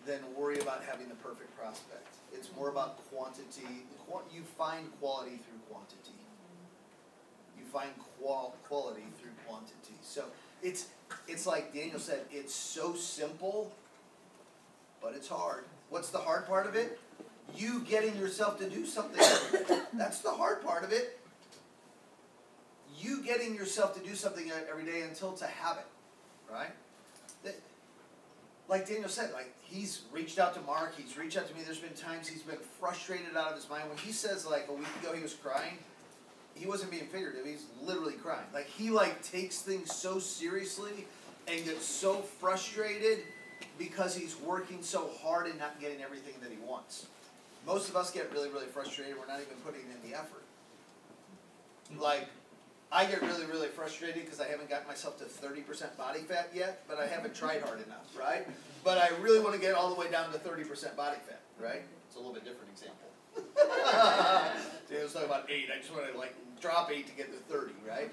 than worry about having the perfect prospect. It's more about quantity. You find quality through quantity. You find quality through quantity. So it's like Daniel said, it's so simple, but it's hard. What's the hard part of it? You getting yourself to do something. That's the hard part of it. You getting yourself to do something every day until to have it, right? Like Daniel said, like he's reached out to Mark, he's reached out to me. There's been times he's been frustrated out of his mind. When he says like a week ago he was crying, he wasn't being figurative. He's literally crying. Like he like takes things so seriously and gets so frustrated because he's working so hard and not getting everything that he wants. Most of us get really, really frustrated. We're not even putting in the effort. Like, I get really, really frustrated because I haven't gotten myself to 30% body fat yet, but I haven't tried hard enough, right? But I really want to get all the way down to 30% body fat, right? It's a little bit different example. Daniel's talking about 8. I just want to like drop 8 to get to 30, right?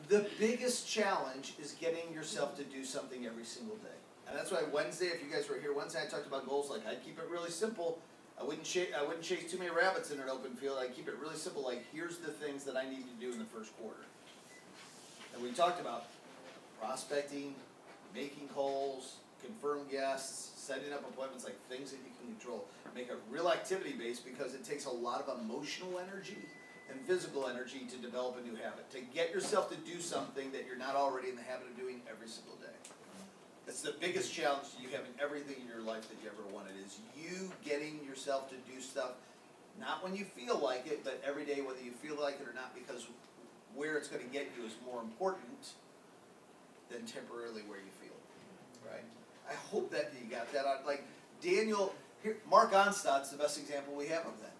The biggest challenge is getting yourself to do something every single day. And that's why Wednesday, if you guys were here Wednesday, I talked about goals. Like I'd keep it really simple. I wouldn't chase too many rabbits in an open field. I'd keep it really simple. Like here's the things that I need to do in the first quarter. And we talked about prospecting, making calls, confirm guests, setting up appointments, like things that you can control. Make it real activity based because it takes a lot of emotional energy and physical energy to develop a new habit. To get yourself to do something that you're not already in the habit of doing every single day. It's the biggest challenge you have in everything in your life that you ever wanted, is you getting yourself to do stuff, not when you feel like it, but every day whether you feel like it or not, because where it's going to get you is more important than temporarily where you feel, right? I hope that you got that out. Like Daniel, here, Mark Onstad's the best example we have of that.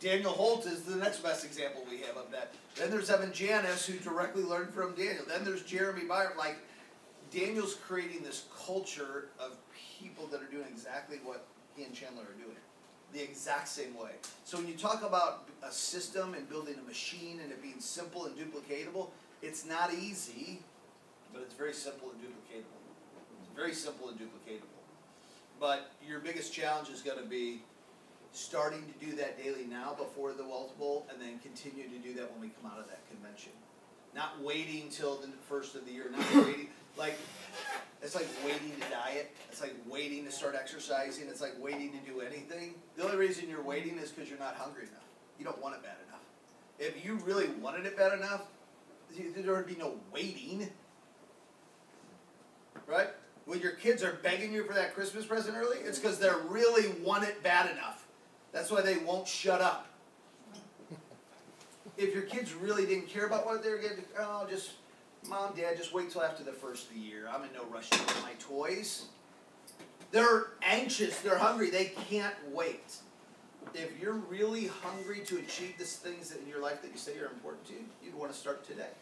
Daniel Holt is the next best example we have of that. Then there's Evan Janis, who directly learned from Daniel. Then there's Jeremy Byron. Like, Daniel's creating this culture of people that are doing exactly what he and Chandler are doing. The exact same way. So when you talk about a system and building a machine and it being simple and duplicatable, it's not easy, but it's very simple and duplicatable. It's very simple and duplicatable. But your biggest challenge is going to be starting to do that daily now before the Wealth Bowl, and then continue to do that when we come out of that convention. Not waiting till the first of the year, not waiting. Like, it's like waiting to diet. It's like waiting to start exercising. It's like waiting to do anything. The only reason you're waiting is because you're not hungry enough. You don't want it bad enough. If you really wanted it bad enough, there would be no waiting. Right? When your kids are begging you for that Christmas present early, it's because they really want it bad enough. That's why they won't shut up. If your kids really didn't care about what they were getting, oh, just, Mom, Dad, just wait till after the first of the year. I'm in no rush to get my toys. They're anxious, they're hungry, they can't wait. If you're really hungry to achieve the things that in your life that you say are important to you, you'd want to start today.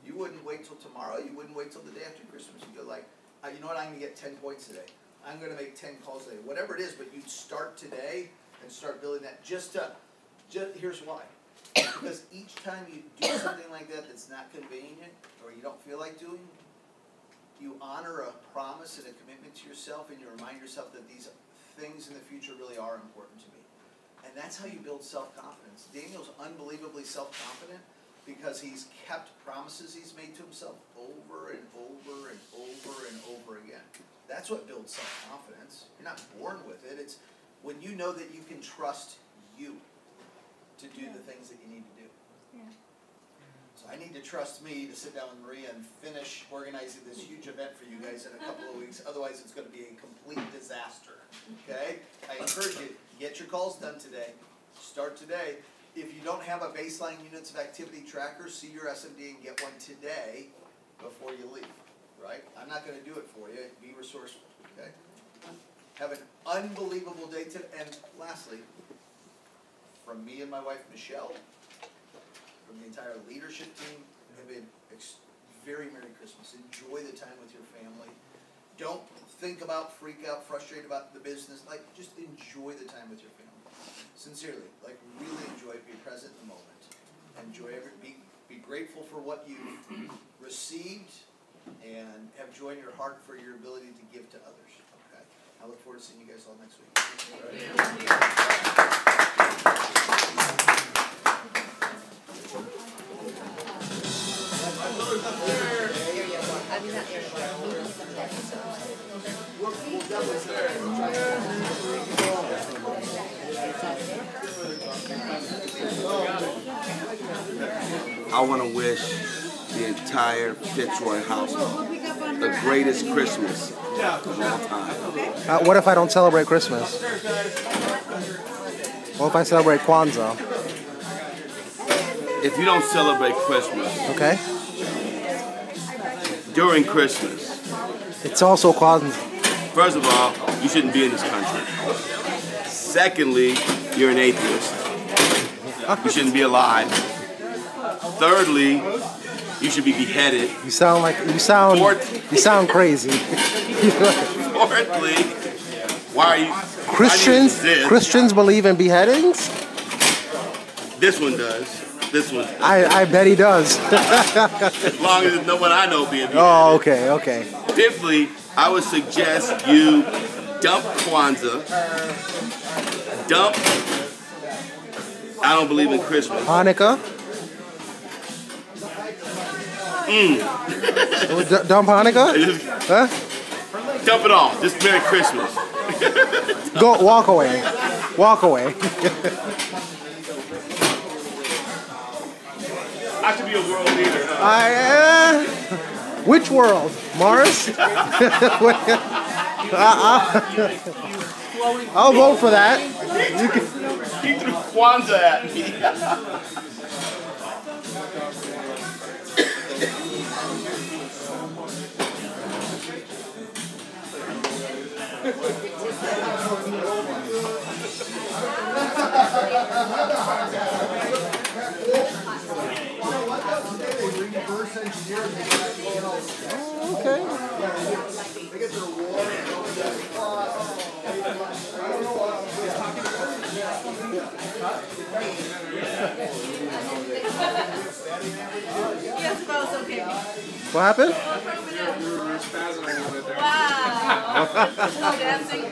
You wouldn't wait till tomorrow, you wouldn't wait till the day after Christmas. You'd go like, you know what, I'm going to get 10 points today. I'm going to make 10 calls today. Whatever it is, but you'd start today and start building that. Here's why. Because each time you do something like that that's not convenient or you don't feel like doing, you honor a promise and a commitment to yourself, and you remind yourself that these things in the future really are important to me. And that's how you build self-confidence. Daniel's unbelievably self-confident because he's kept promises he's made to himself over and over and over and over again. That's what builds self-confidence. You're not born with it. It's when you know that you can trust you to do the things that you need to do. Yeah. So I need to trust me to sit down with Maria and finish organizing this huge event for you guys in a couple of weeks. Otherwise, it's going to be a complete disaster. Okay? I encourage you, get your calls done today. Start today. If you don't have a baseline units of activity tracker, see your SMD and get one today before you leave. Right? I'm not going to do it for you. Be resourceful. Okay? Have an unbelievable day today. And lastly, from me and my wife, Michelle, our leadership team have been very Merry Christmas. Enjoy the time with your family. Don't think about, freak out, frustrate about the business. Like, just enjoy the time with your family. Sincerely, like, really enjoy it. Be present in the moment. Enjoy be grateful for what you've received, and have joy in your heart for your ability to give to others. Okay. I look forward to seeing you guys all next week. I want to wish the entire Fitzroy household the greatest Christmas of all time. What if I don't celebrate Christmas? What if I celebrate Kwanzaa? If you don't celebrate Christmas, Okay. during Christmas, It's also Kwanzaa. first of all, you shouldn't be in this country. Secondly, you're an atheist. You shouldn't be alive. Thirdly, you should be beheaded. You sound crazy. Fourthly, why are you Christians believe in beheadings? This one does. This one. I bet he does. As long as no one I know being beheaded. Oh, okay. Fifthly, I would suggest you dump Kwanzaa. Dump. I don't believe in Christmas. Hanukkah? Dump Hanukkah? Huh? Dump it all. Just Merry Christmas. Go, walk away. Walk away. I should be a world leader. Which world? Mars? I'll vote for that. He threw Kwanzaa at me. Okay. They get their reward. Yes, but it's okay. What happened? Wow. Slow dancing.